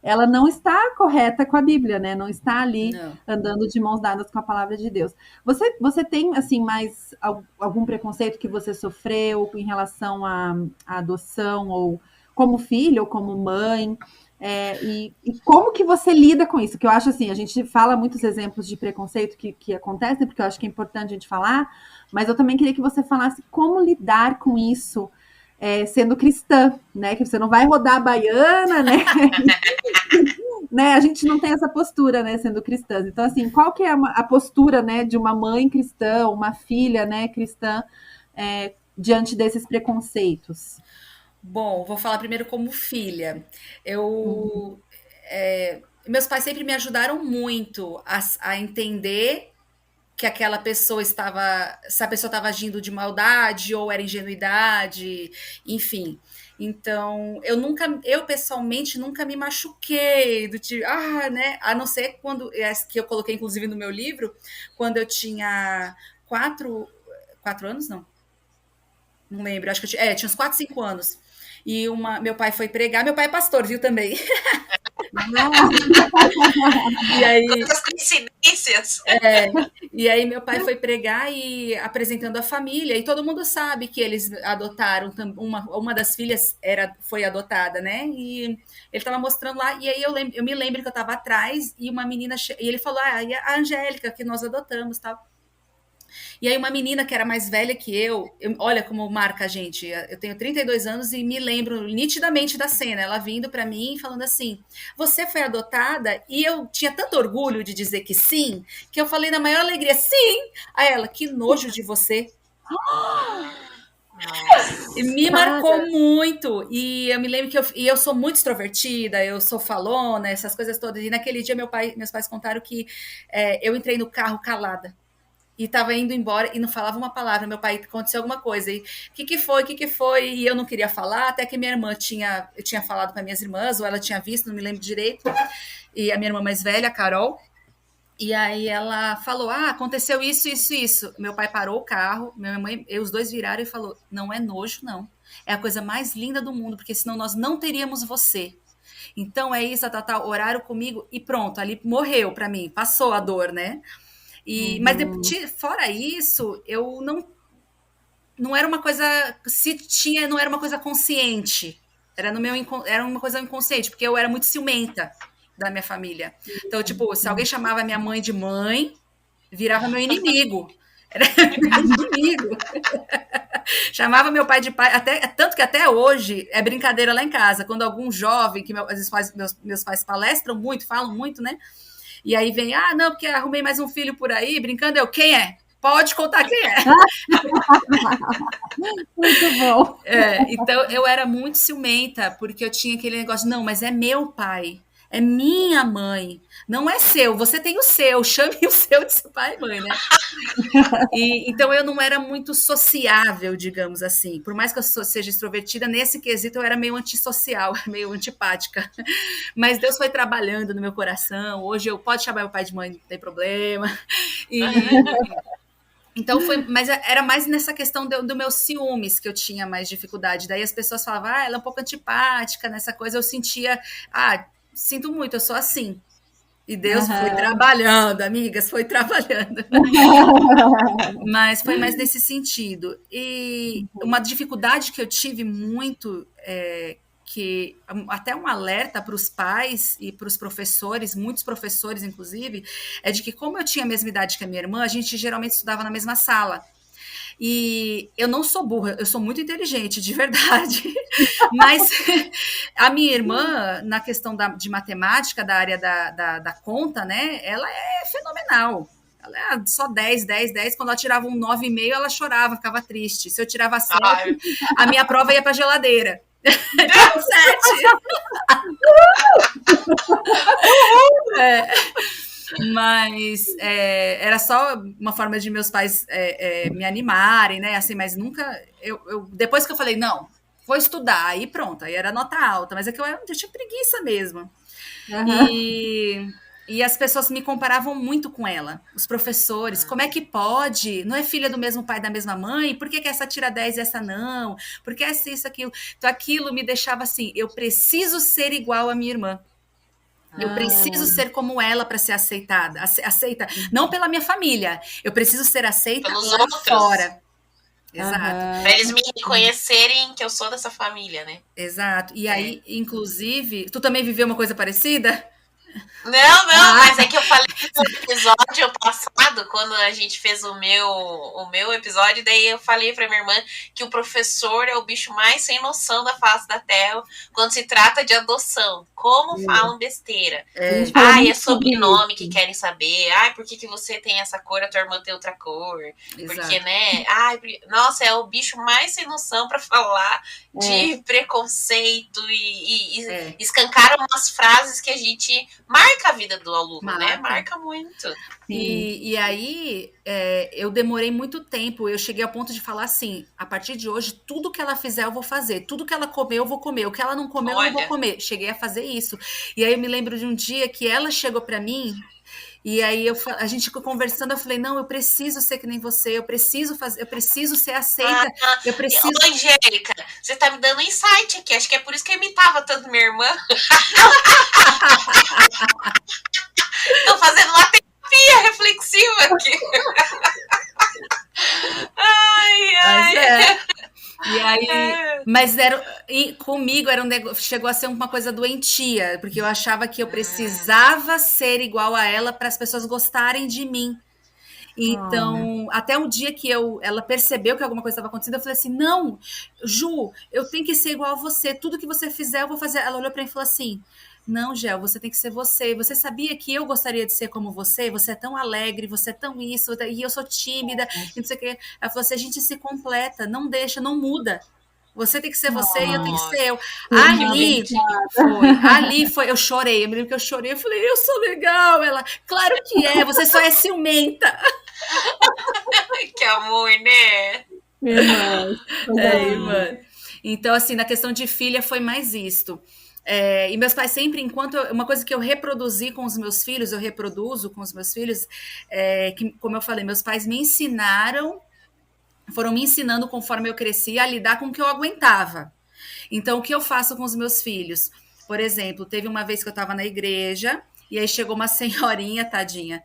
ela não está correta com a Bíblia, né, não está ali andando de mãos dadas com a palavra de Deus. Você tem, assim, mais algum preconceito que você sofreu em relação à adoção, ou como filho, ou como mãe? E como que você lida com isso? Que eu acho assim, a gente fala muitos exemplos de preconceito que acontecem, porque eu acho que é importante a gente falar, mas eu também queria que você falasse como lidar com isso sendo cristã, né? Que você não vai rodar a baiana, né? Né? A gente não tem essa postura, né, sendo cristãs. Então, assim, qual que é a postura, né, de uma mãe cristã, uma filha, né, cristã, diante desses preconceitos? Bom, vou falar primeiro como filha. Eu, meus pais sempre me ajudaram muito a entender que aquela pessoa estava, se a pessoa estava agindo de maldade ou era ingenuidade, enfim. Então, eu pessoalmente nunca me machuquei do tipo, né? A não ser quando, que eu coloquei inclusive no meu livro, quando eu tinha 4 anos, não lembro, acho que tinha uns 4, 5 anos. E meu pai foi pregar, meu pai é pastor, viu, também. E aí, Quantas coincidências! E aí meu pai foi pregar e apresentando a família, e todo mundo sabe que eles adotaram, uma das filhas foi adotada, né? E ele estava mostrando lá, e aí eu me lembro que eu estava atrás, e uma menina, e ele falou, e a Angélica, que nós adotamos, tal. E aí uma menina que era mais velha que olha como marca a gente, eu tenho 32 anos e me lembro nitidamente da cena, ela vindo para mim falando assim, você foi adotada? E eu tinha tanto orgulho de dizer que sim, que eu falei na maior alegria, sim! A ela, que nojo de você. E me marcou muito, e eu me lembro que eu sou muito extrovertida, eu sou falona, essas coisas todas, e naquele dia meus pais contaram que eu entrei no carro calada, e tava indo embora e não falava uma palavra. Meu pai, aconteceu alguma coisa. E o que foi? E eu não queria falar, até que minha irmã eu tinha falado para minhas irmãs, ou ela tinha visto, não me lembro direito. E a minha irmã mais velha, a Carol. E aí ela falou, aconteceu isso, isso, isso. Meu pai parou o carro, minha mãe, os dois viraram e falou, não é nojo, não. É a coisa mais linda do mundo, porque senão nós não teríamos você. Então é isso, oraram comigo e pronto, ali morreu para mim, passou a dor, né? Mas fora isso, eu não era uma coisa, se tinha, não era uma coisa consciente, era uma coisa inconsciente, porque eu era muito ciumenta da minha família. Então, tipo, se alguém chamava minha mãe de mãe, virava meu inimigo. Era meu inimigo. Chamava meu pai de pai, tanto que até hoje é brincadeira lá em casa, quando algum jovem, que meus pais palestram muito, falam muito, né? E aí vem, não, porque arrumei mais um filho por aí, brincando, quem é? Pode contar quem é. Muito bom. Então, eu era muito ciumenta, porque eu tinha aquele negócio, não, mas é meu pai, é minha mãe, não é seu, você tem o seu, chame o seu de seu pai e mãe, né? Então, eu não era muito sociável, digamos assim. Por mais que eu seja extrovertida, nesse quesito eu era meio antissocial, meio antipática. Mas Deus foi trabalhando no meu coração. Hoje eu posso chamar meu pai de mãe, não tem problema. Então mas era mais nessa questão do meu ciúmes que eu tinha mais dificuldade. Daí as pessoas falavam, ela é um pouco antipática, nessa coisa. Eu sentia, sinto muito, eu sou assim. E Deus foi trabalhando, amigas, foi trabalhando. Mas foi mais nesse sentido. E uma dificuldade que eu tive muito, que até um alerta para os pais e para os professores, muitos professores, inclusive, é de que como eu tinha a mesma idade que a minha irmã, a gente geralmente estudava na mesma sala. E eu não sou burra, eu sou muito inteligente, de verdade. Mas a minha irmã, na questão de matemática, da área da conta, né, ela é fenomenal. Ela é só 10. Quando ela tirava um 9,5, ela chorava, ficava triste. Se eu tirava 7, a minha prova ia para a geladeira. 7. Mas era só uma forma de meus pais me animarem, né? Assim, mas nunca. Depois que eu falei, não, vou estudar, aí pronto, aí era nota alta, mas é que eu tinha preguiça mesmo. E as pessoas me comparavam muito com ela, os professores, como é que pode? Não é filha do mesmo pai, da mesma mãe? Por que essa tira 10 e essa não? Por que essa isso, aquilo? Então aquilo me deixava assim, eu preciso ser igual à minha irmã. Eu preciso ser como ela para ser aceita, não pela minha família. Eu preciso ser aceita lá fora. Exato. Pra eles me reconhecerem que eu sou dessa família, né? Exato. E aí, inclusive, tu também viveu uma coisa parecida? Não, mas é que eu falei no episódio passado, quando a gente fez o meu episódio, daí eu falei pra minha irmã que o professor é o bicho mais sem noção da face da terra quando se trata de adoção. Como falam besteira. Ai, é sobrenome que querem saber. Ai, por que você tem essa cor, a tua irmã tem outra cor? Porque, né? Ai, nossa, é o bicho mais sem noção pra falar de preconceito e escancaram umas frases que a gente marca a vida do aluno, né? Marca muito. E aí, eu demorei muito tempo. Eu cheguei ao ponto de falar assim: a partir de hoje, tudo que ela fizer, eu vou fazer. Tudo que ela comer, eu vou comer. O que ela não comer, eu não vou comer. Cheguei a fazer isso. E aí, eu me lembro de um dia que ela chegou pra mim. E aí a gente ficou conversando, eu falei, não, eu preciso ser que nem você, eu preciso ser aceita, eu preciso... Ô, Angélica, você tá me dando insight aqui, acho que é por isso que eu imitava tanto minha irmã. Tô fazendo uma terapia reflexiva aqui. Ai. E aí, mas comigo era chegou a ser uma coisa doentia, porque eu achava que eu precisava ser igual a ela para as pessoas gostarem de mim. Então, até o dia que ela percebeu que alguma coisa estava acontecendo, eu falei assim, não, Ju, eu tenho que ser igual a você, tudo que você fizer, eu vou fazer. Ela olhou para mim e falou assim, não, Gel, você tem que ser você. Você sabia que eu gostaria de ser como você? Você é tão alegre, você é tão isso, e eu sou tímida, e não sei o quê. Ela falou assim, a gente se completa, não deixa, não muda. Você tem que ser você e eu tenho que ser eu. Ali foi, eu chorei. Eu me lembro que eu chorei, eu falei, eu sou legal. Ela, claro que é, você só é ciumenta. Que amor, né? Mano. Então, assim, na questão de filha foi mais isto. E meus pais sempre, uma coisa que eu reproduzi com os meus filhos, eu reproduzo com os meus filhos, que, como eu falei, meus pais foram me ensinando conforme eu cresci a lidar com o que eu aguentava. Então, o que eu faço com os meus filhos? Por exemplo, teve uma vez que eu estava na igreja, e aí chegou uma senhorinha, tadinha,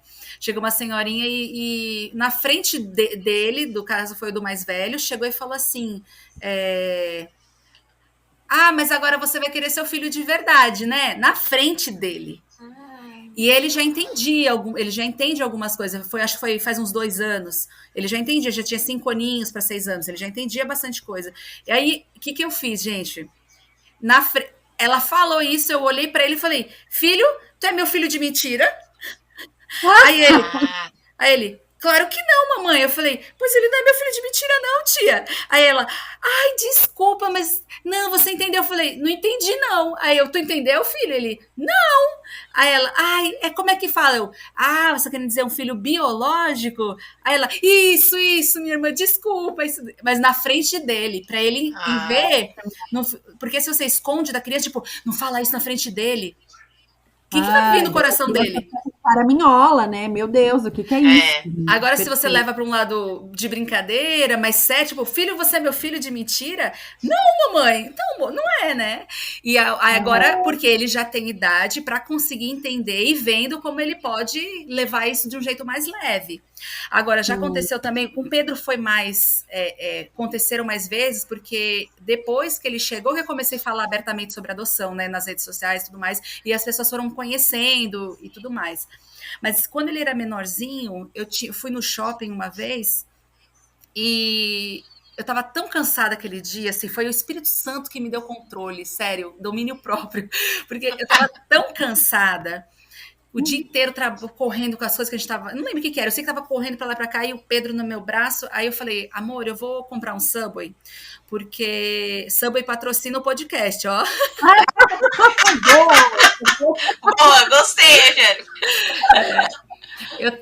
e na frente dele, do caso foi do mais velho, chegou e falou assim... mas agora você vai querer seu filho de verdade, né? Na frente dele. E ele já entende algumas coisas. Acho que foi faz uns 2 anos. Ele já entendia, já tinha 5 aninhos para 6 anos. Ele já entendia bastante coisa. E aí, o que eu fiz, gente? Ela falou isso, eu olhei para ele e falei, filho, tu é meu filho de mentira? Aí ele, claro que não, mamãe. Eu falei, pois ele não é meu filho de mentira não, tia. Aí ela, ai, desculpa, mas... Não, você entendeu? Eu falei, não entendi não. Aí tu entendeu, filho? Ele, não. Aí ela, como é que fala? Eu, você quer dizer um filho biológico? Aí ela, isso, minha irmã, desculpa. Isso... Mas na frente dele, pra ele ver... Porque se você esconde da criança, tipo, não fala isso na frente dele... O que vai vir no coração dele? Caraminhola, né? Meu Deus, o que é isso? Agora, se você leva para um lado de brincadeira, mas sério, tipo, filho, você é meu filho de mentira? Não, mamãe. Então, não é, né? E agora, porque ele já tem idade para conseguir entender e vendo como ele pode levar isso de um jeito mais leve. Agora, já aconteceu também, com o Pedro foi mais, aconteceram mais vezes, porque depois que ele chegou, que eu comecei a falar abertamente sobre adoção, né, nas redes sociais e tudo mais, e as pessoas foram conhecendo e tudo mais. Mas quando ele era menorzinho, eu fui no shopping uma vez e eu tava tão cansada aquele dia, assim, foi o Espírito Santo que me deu controle, sério, domínio próprio, porque eu tava tão cansada, o dia inteiro correndo com as coisas que a gente tava, não lembro o que era, eu sei que tava correndo pra lá e pra cá e o Pedro no meu braço, aí eu falei, amor, eu vou comprar um Subway, porque Subway patrocina o podcast, ó. Boa, gostei, Angélica.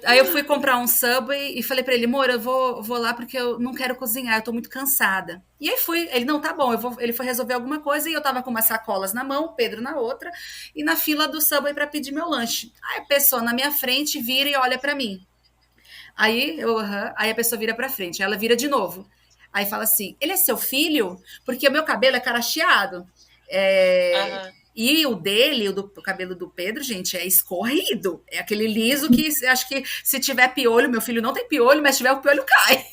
Aí eu fui comprar um Subway e falei pra ele, amor, eu vou lá porque eu não quero cozinhar, eu tô muito cansada. E aí ele, não, tá bom, ele foi resolver alguma coisa e eu tava com umas sacolas na mão, o Pedro na outra, e na fila do Subway pra pedir meu lanche. Aí a pessoa na minha frente vira e olha pra mim. Aí a pessoa vira pra frente, ela vira de novo. Aí fala assim, ele é seu filho? Porque o meu cabelo é caracheado. E o do cabelo do Pedro, gente, é escorrido. É aquele liso que acho que se tiver piolho, meu filho não tem piolho, mas se tiver o piolho cai.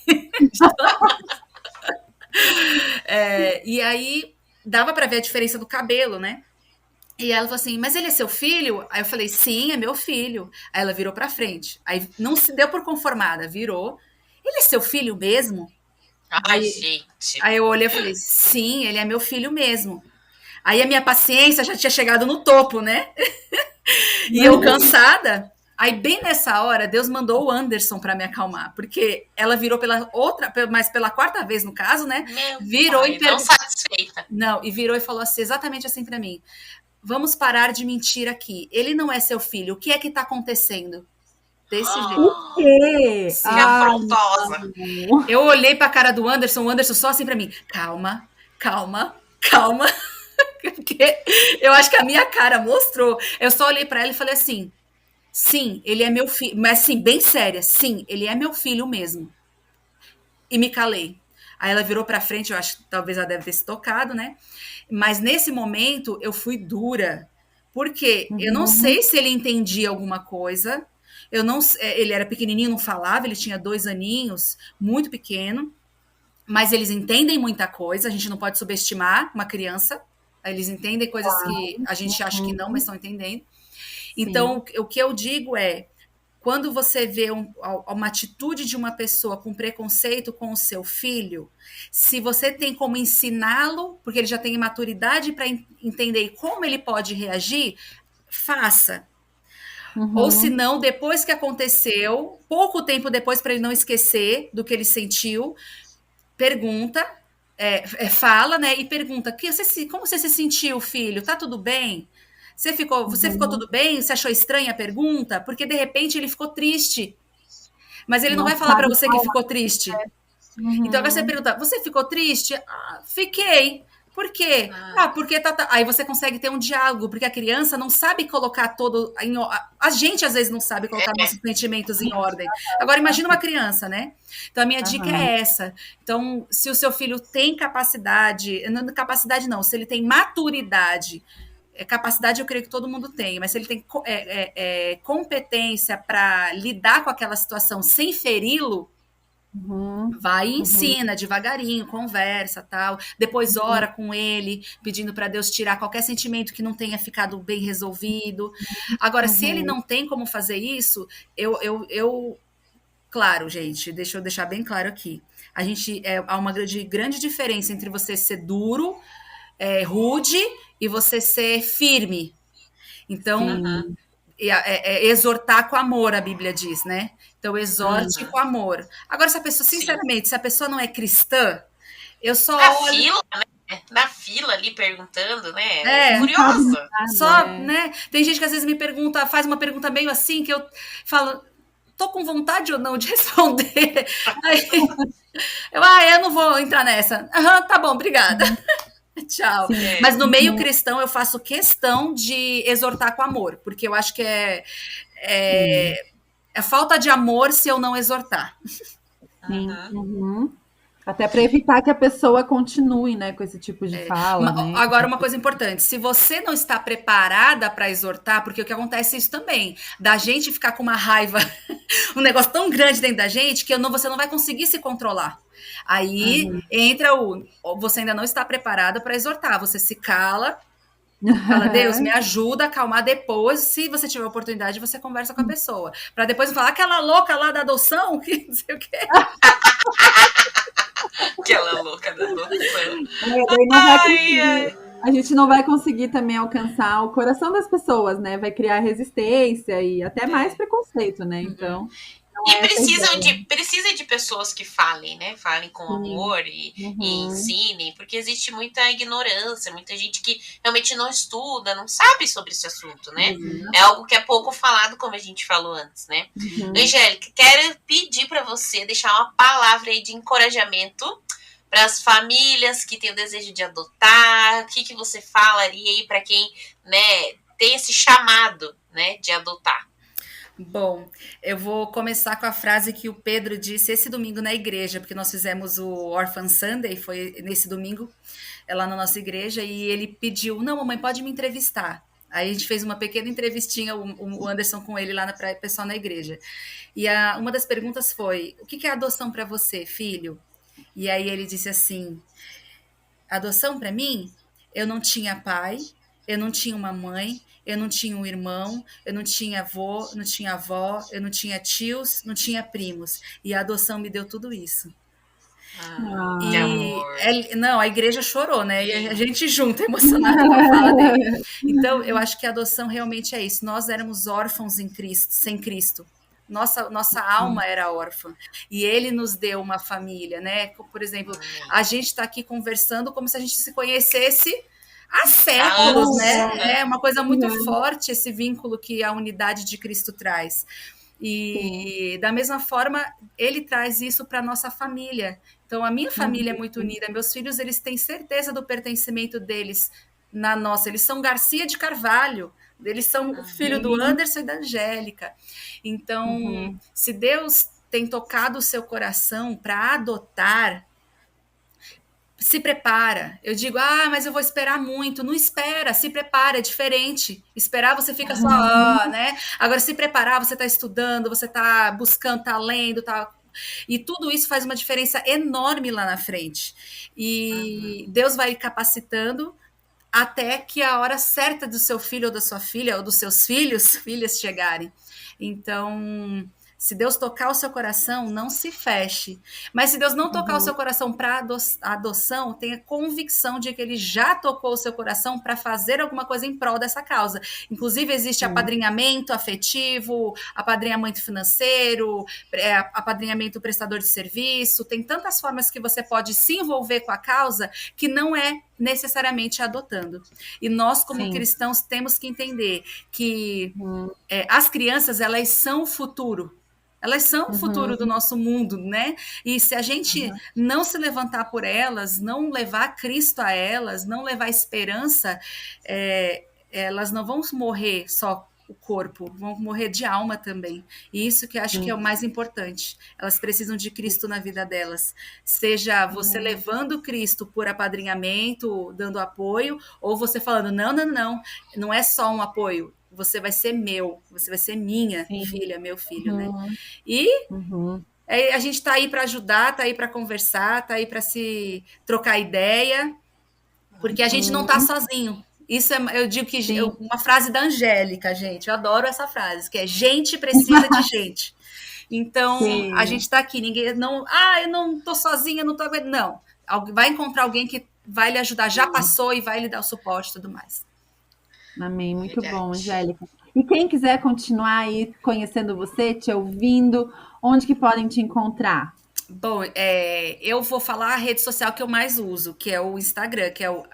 E aí dava para ver a diferença do cabelo, né? E ela falou assim, mas ele é seu filho? Aí eu falei, sim, é meu filho. Aí ela virou pra frente. Aí não se deu por conformada, virou. Ele é seu filho mesmo? Ai, Aí, gente. aí eu olhei e falei, sim, ele é meu filho mesmo. Aí a minha paciência já tinha chegado no topo, né? E eu cansada. Aí bem nessa hora, Deus mandou o Anderson para me acalmar, porque ela virou mas pela quarta vez no caso, né? Meu Virou pai, e não satisfeita. Não, e virou e falou assim, exatamente assim para mim. Vamos parar de mentir aqui. Ele não é seu filho. O que é que tá acontecendo? Desse jeito. E? Que afrontosa. Eu olhei pra cara do Anderson, o Anderson só assim pra mim. Calma, calma, calma. Porque eu acho que a minha cara mostrou. Eu só olhei pra ela e falei assim: sim, ele é meu filho. Mas assim, bem séria. Sim, ele é meu filho mesmo. E me calei. Aí ela virou pra frente, eu acho que talvez ela deve ter se tocado, né? Mas nesse momento eu fui dura. Porque eu não sei se ele entendia alguma coisa. Eu não, ele era pequenininho, não falava, ele tinha 2 aninhos, muito pequeno. Mas eles entendem muita coisa, a gente não pode subestimar uma criança. Eles entendem coisas que a gente acha que não, mas estão entendendo. Então, o que eu digo é, quando você vê uma atitude de uma pessoa com preconceito com o seu filho, se você tem como ensiná-lo, porque ele já tem maturidade para entender como ele pode reagir, faça. Ou se não, depois que aconteceu, pouco tempo depois, para ele não esquecer do que ele sentiu, pergunta, fala, né? E pergunta: como você se sentiu, filho? Tá tudo bem? Você ficou tudo bem? Você achou estranha a pergunta? Porque de repente ele ficou triste. Mas ele não vai falar para você que ficou triste. Então agora você pergunta: você ficou triste? Ah, fiquei. Por quê? Porque tá. Aí você consegue ter um diálogo, porque a criança não sabe colocar todo. A gente às vezes não sabe colocar nossos sentimentos em ordem. Agora imagina uma criança, né? Então a minha dica é essa. Então, se o seu filho tem capacidade não, se ele tem maturidade, capacidade eu creio que todo mundo tem, mas se ele tem competência para lidar com aquela situação sem feri-lo, vai e ensina devagarinho, conversa, tal. Depois ora com ele, pedindo para Deus tirar qualquer sentimento que não tenha ficado bem resolvido. Agora, se ele não tem como fazer isso, claro, gente, deixa eu deixar bem claro aqui. Há uma grande diferença entre você ser duro, rude, e você ser firme. Então, exortar com amor, a Bíblia diz, né? Então, exorte com amor. Agora, sinceramente, se a pessoa não é cristã, eu só olho... Na fila ali perguntando, né? Curiosa. Né? Tem gente que às vezes me pergunta, faz uma pergunta meio assim, que eu falo, tô com vontade ou não de responder? Aí, eu não vou entrar nessa. Tá bom, obrigada. Tchau. Mas no meio cristão eu faço questão de exortar com amor, porque eu acho que é falta de amor se eu não exortar. Sim. Até para evitar que a pessoa continue, né, com esse tipo de fala. Né? Agora, uma coisa importante: se você não está preparada para exortar, porque o que acontece é isso também, da gente ficar com uma raiva, um negócio tão grande dentro da gente, que você não vai conseguir se controlar. Aí entra você ainda não está preparada para exortar, você se cala, fala, Deus, me ajuda a acalmar. Depois, se você tiver oportunidade, você conversa com a pessoa, para depois não falar, aquela louca lá da adoção, que não sei o quê. Aquela louca da adoção. A gente não vai conseguir também alcançar o coração das pessoas, né? Vai criar resistência e até mais preconceito, né? Então... E precisa de pessoas que falem, né? Falem com amor e ensinem, porque existe muita ignorância, muita gente que realmente não estuda, não sabe sobre esse assunto, né? É algo que é pouco falado, como a gente falou antes, né? Angélica, quero pedir para você deixar uma palavra aí de encorajamento para as famílias que têm o desejo de adotar. O que você falaria aí para quem, né, tem esse chamado, né, de adotar? Bom, eu vou começar com a frase que o Pedro disse esse domingo na igreja, porque nós fizemos o Orphan Sunday, foi nesse domingo, lá na nossa igreja, e ele pediu, não, mamãe, pode me entrevistar. Aí a gente fez uma pequena entrevistinha, o Anderson com ele lá pessoal na igreja. E uma das perguntas foi, o que é adoção para você, filho? E aí ele disse assim: adoção para mim, eu não tinha pai, eu não tinha uma mãe, eu não tinha um irmão, eu não tinha avô, não tinha avó, eu não tinha tios, não tinha primos. E a adoção me deu tudo isso. Que E amor. não, a igreja chorou, né? E a gente junta, emocionada com a fala dele. Então, eu acho que a adoção realmente é isso. Nós éramos órfãos em Cristo, sem Cristo. Nossa alma era órfã. E ele nos deu uma família, né? Por exemplo, a gente está aqui conversando como se a gente se conhecesse há séculos, né? É uma coisa muito forte esse vínculo que a unidade de Cristo traz. E da mesma forma, ele traz isso para nossa família. Então, a minha família é muito unida. Meus filhos, eles têm certeza do pertencimento deles na nossa. Eles são Garcia de Carvalho. Eles são filho do Anderson e da Angélica. Então, se Deus tem tocado o seu coração para adotar, se prepara. Eu digo, mas eu vou esperar muito. Não espera, se prepara, é diferente. Esperar, você fica só, né? Agora, se preparar, você está estudando, você está buscando, está lendo, está... E tudo isso faz uma diferença enorme lá na frente. E Deus vai capacitando até que a hora certa do seu filho ou da sua filha, ou dos seus filhas chegarem. Então, se Deus tocar o seu coração, não se feche. Mas se Deus não tocar o seu coração para adoção, tenha convicção de que Ele já tocou o seu coração para fazer alguma coisa em prol dessa causa. Inclusive, existe apadrinhamento afetivo, apadrinhamento financeiro, apadrinhamento prestador de serviço. Tem tantas formas que você pode se envolver com a causa que não é necessariamente adotando. E nós, como cristãos, temos que entender que as crianças, elas são o futuro. Elas são o futuro do nosso mundo, né? E se a gente não se levantar por elas, não levar Cristo a elas, não levar esperança, elas não vão morrer só o corpo, vão morrer de alma também. E isso que eu acho que é o mais importante. Elas precisam de Cristo na vida delas. Seja você levando Cristo por apadrinhamento, dando apoio, ou você falando, não é só um apoio. Você vai ser meu, você vai ser minha filha, meu filho, né? E a gente tá aí para ajudar, tá aí para conversar, tá aí para se trocar ideia, porque a gente não tá sozinho. Isso eu digo que uma frase da Angélica, gente, eu adoro essa frase, que é gente precisa de gente. Então, a gente tá aqui, ninguém não, eu não tô sozinha, não tô aguentando, não. Vai encontrar alguém que vai lhe ajudar, já passou e vai lhe dar o suporte e tudo mais. Amém, muito bom, Angélica. E quem quiser continuar aí conhecendo você, te ouvindo, onde que podem te encontrar? Bom, eu vou falar a rede social que eu mais uso, que é o Instagram, que é o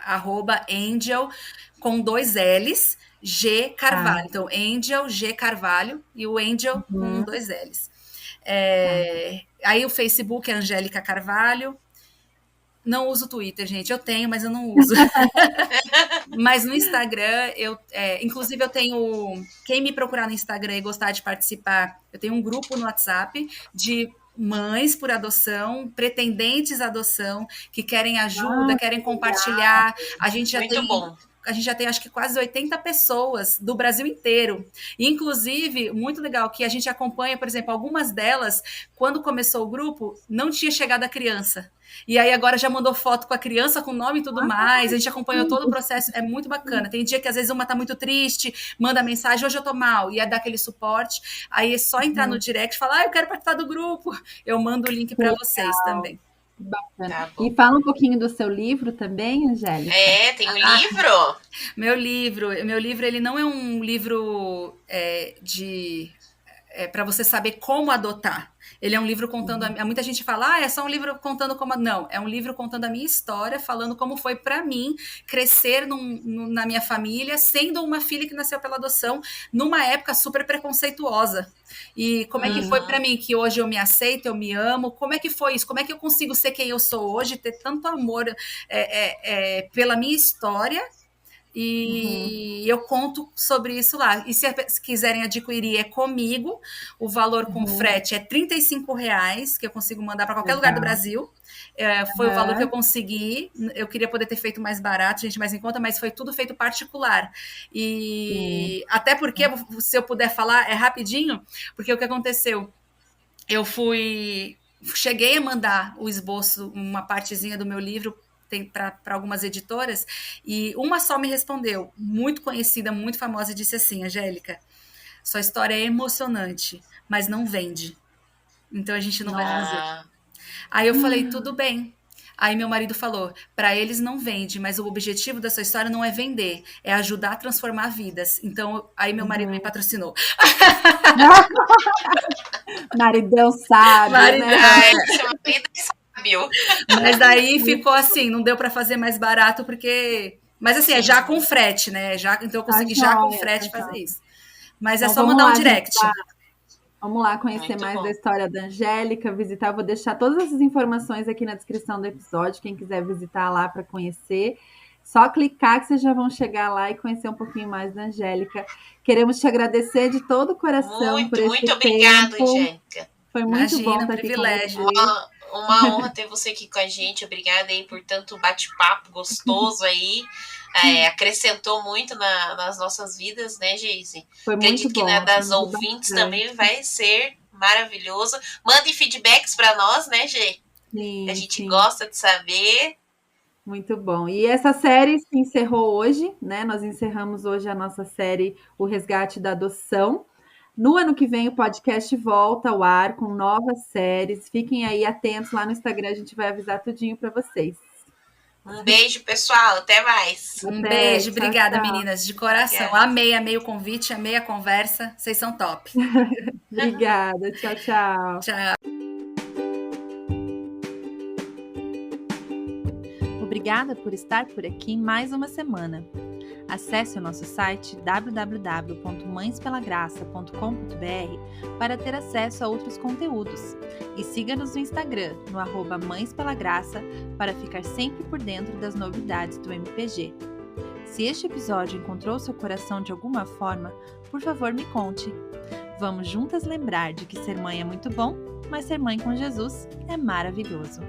@angel com 2 L's, G Carvalho. Então, Angel G Carvalho e o Angel com 2 L's. Aí o Facebook é Angélica Carvalho. Não uso o Twitter, gente. Eu tenho, mas eu não uso. Mas no Instagram, inclusive eu tenho... Quem me procurar no Instagram e gostar de participar, eu tenho um grupo no WhatsApp de mães por adoção, pretendentes à adoção, que querem ajuda, querem compartilhar. A gente já tem acho que quase 80 pessoas do Brasil inteiro. E, inclusive, muito legal que a gente acompanha, por exemplo, algumas delas, quando começou o grupo, não tinha chegado a criança. E aí agora já mandou foto com a criança, com nome e tudo mais. A gente acompanhou todo o processo, é muito bacana. Tem dia que às vezes uma tá muito triste, manda mensagem, hoje eu tô mal, e dá aquele suporte. Aí é só entrar no direct e falar, eu quero participar do grupo. Eu mando o link para vocês também. Bacana. Tá, e fala um pouquinho do seu livro também, Angélica. Tem um livro? Meu livro, ele não é um livro para você saber como adotar. Ele é um livro contando... Muita gente fala, é só um livro contando como... Não, é um livro contando a minha história, falando como foi para mim crescer na minha família, sendo uma filha que nasceu pela adoção, numa época super preconceituosa. E como é que foi para mim, que hoje eu me aceito, eu me amo, como é que foi isso? Como é que eu consigo ser quem eu sou hoje, ter tanto amor pela minha história? E eu conto sobre isso lá. E se quiserem adquirir, é comigo. O valor com frete é R$35, que eu consigo mandar para qualquer lugar do Brasil. Foi o valor que eu consegui. Eu queria poder ter feito mais barato, gente, mais em conta, mas foi tudo feito particular. E até porque, se eu puder falar, é rapidinho, porque o que aconteceu? Eu fui cheguei a mandar o esboço, uma partezinha do meu livro para algumas editoras, e uma só me respondeu, muito conhecida, muito famosa, e disse assim: Angélica, sua história é emocionante, mas não vende. Então a gente não vai fazer. Aí eu falei, tudo bem. Aí meu marido falou, para eles não vende, mas o objetivo dessa história não é vender, é ajudar a transformar vidas. Então, aí meu marido me patrocinou. Maridão sabe, né? Seu marido é sábio. Mas daí ficou assim, não deu para fazer mais barato, porque... Mas assim, é já com frete, né? Então eu consegui já com frete fazer isso. Mas é só mandar um direct. Vamos lá conhecer Muito mais bom. da história da Angélica, visitar. Eu vou deixar todas essas informações aqui na descrição do episódio. Quem quiser visitar lá para conhecer, só clicar que vocês já vão chegar lá e conhecer um pouquinho mais da Angélica. Queremos te agradecer de todo o coração por esse muito obrigada, tempo. Angélica. Foi muito bom estar privilégio. aqui com você. Uma honra ter você aqui com a gente. Obrigada aí por tanto bate-papo gostoso aí. Acrescentou muito nas nossas vidas, né, Geise? Foi Acredito muito que bom. Das ouvintes também vai ser maravilhoso. Mandem feedbacks para nós, né, Gê? Sim, a gente gosta de saber. Muito bom. E essa série se encerrou hoje, né? Nós encerramos hoje a nossa série O Resgate da Adoção. No ano que vem o podcast volta ao ar com novas séries. Fiquem aí atentos lá no Instagram, a gente vai avisar tudinho para vocês. Um beijo, pessoal. Até mais. Um beijo. Obrigada, meninas, de coração. Amei o convite, amei a conversa. Vocês são top. Obrigada. Tchau, tchau. Tchau. Obrigada por estar por aqui mais uma semana. Acesse o nosso site www.mãespelagraça.com.br para ter acesso a outros conteúdos. E siga-nos no Instagram, no @mãespelagraça, para ficar sempre por dentro das novidades do MPG. Se este episódio encontrou seu coração de alguma forma, por favor me conte. Vamos juntas lembrar de que ser mãe é muito bom, mas ser mãe com Jesus é maravilhoso.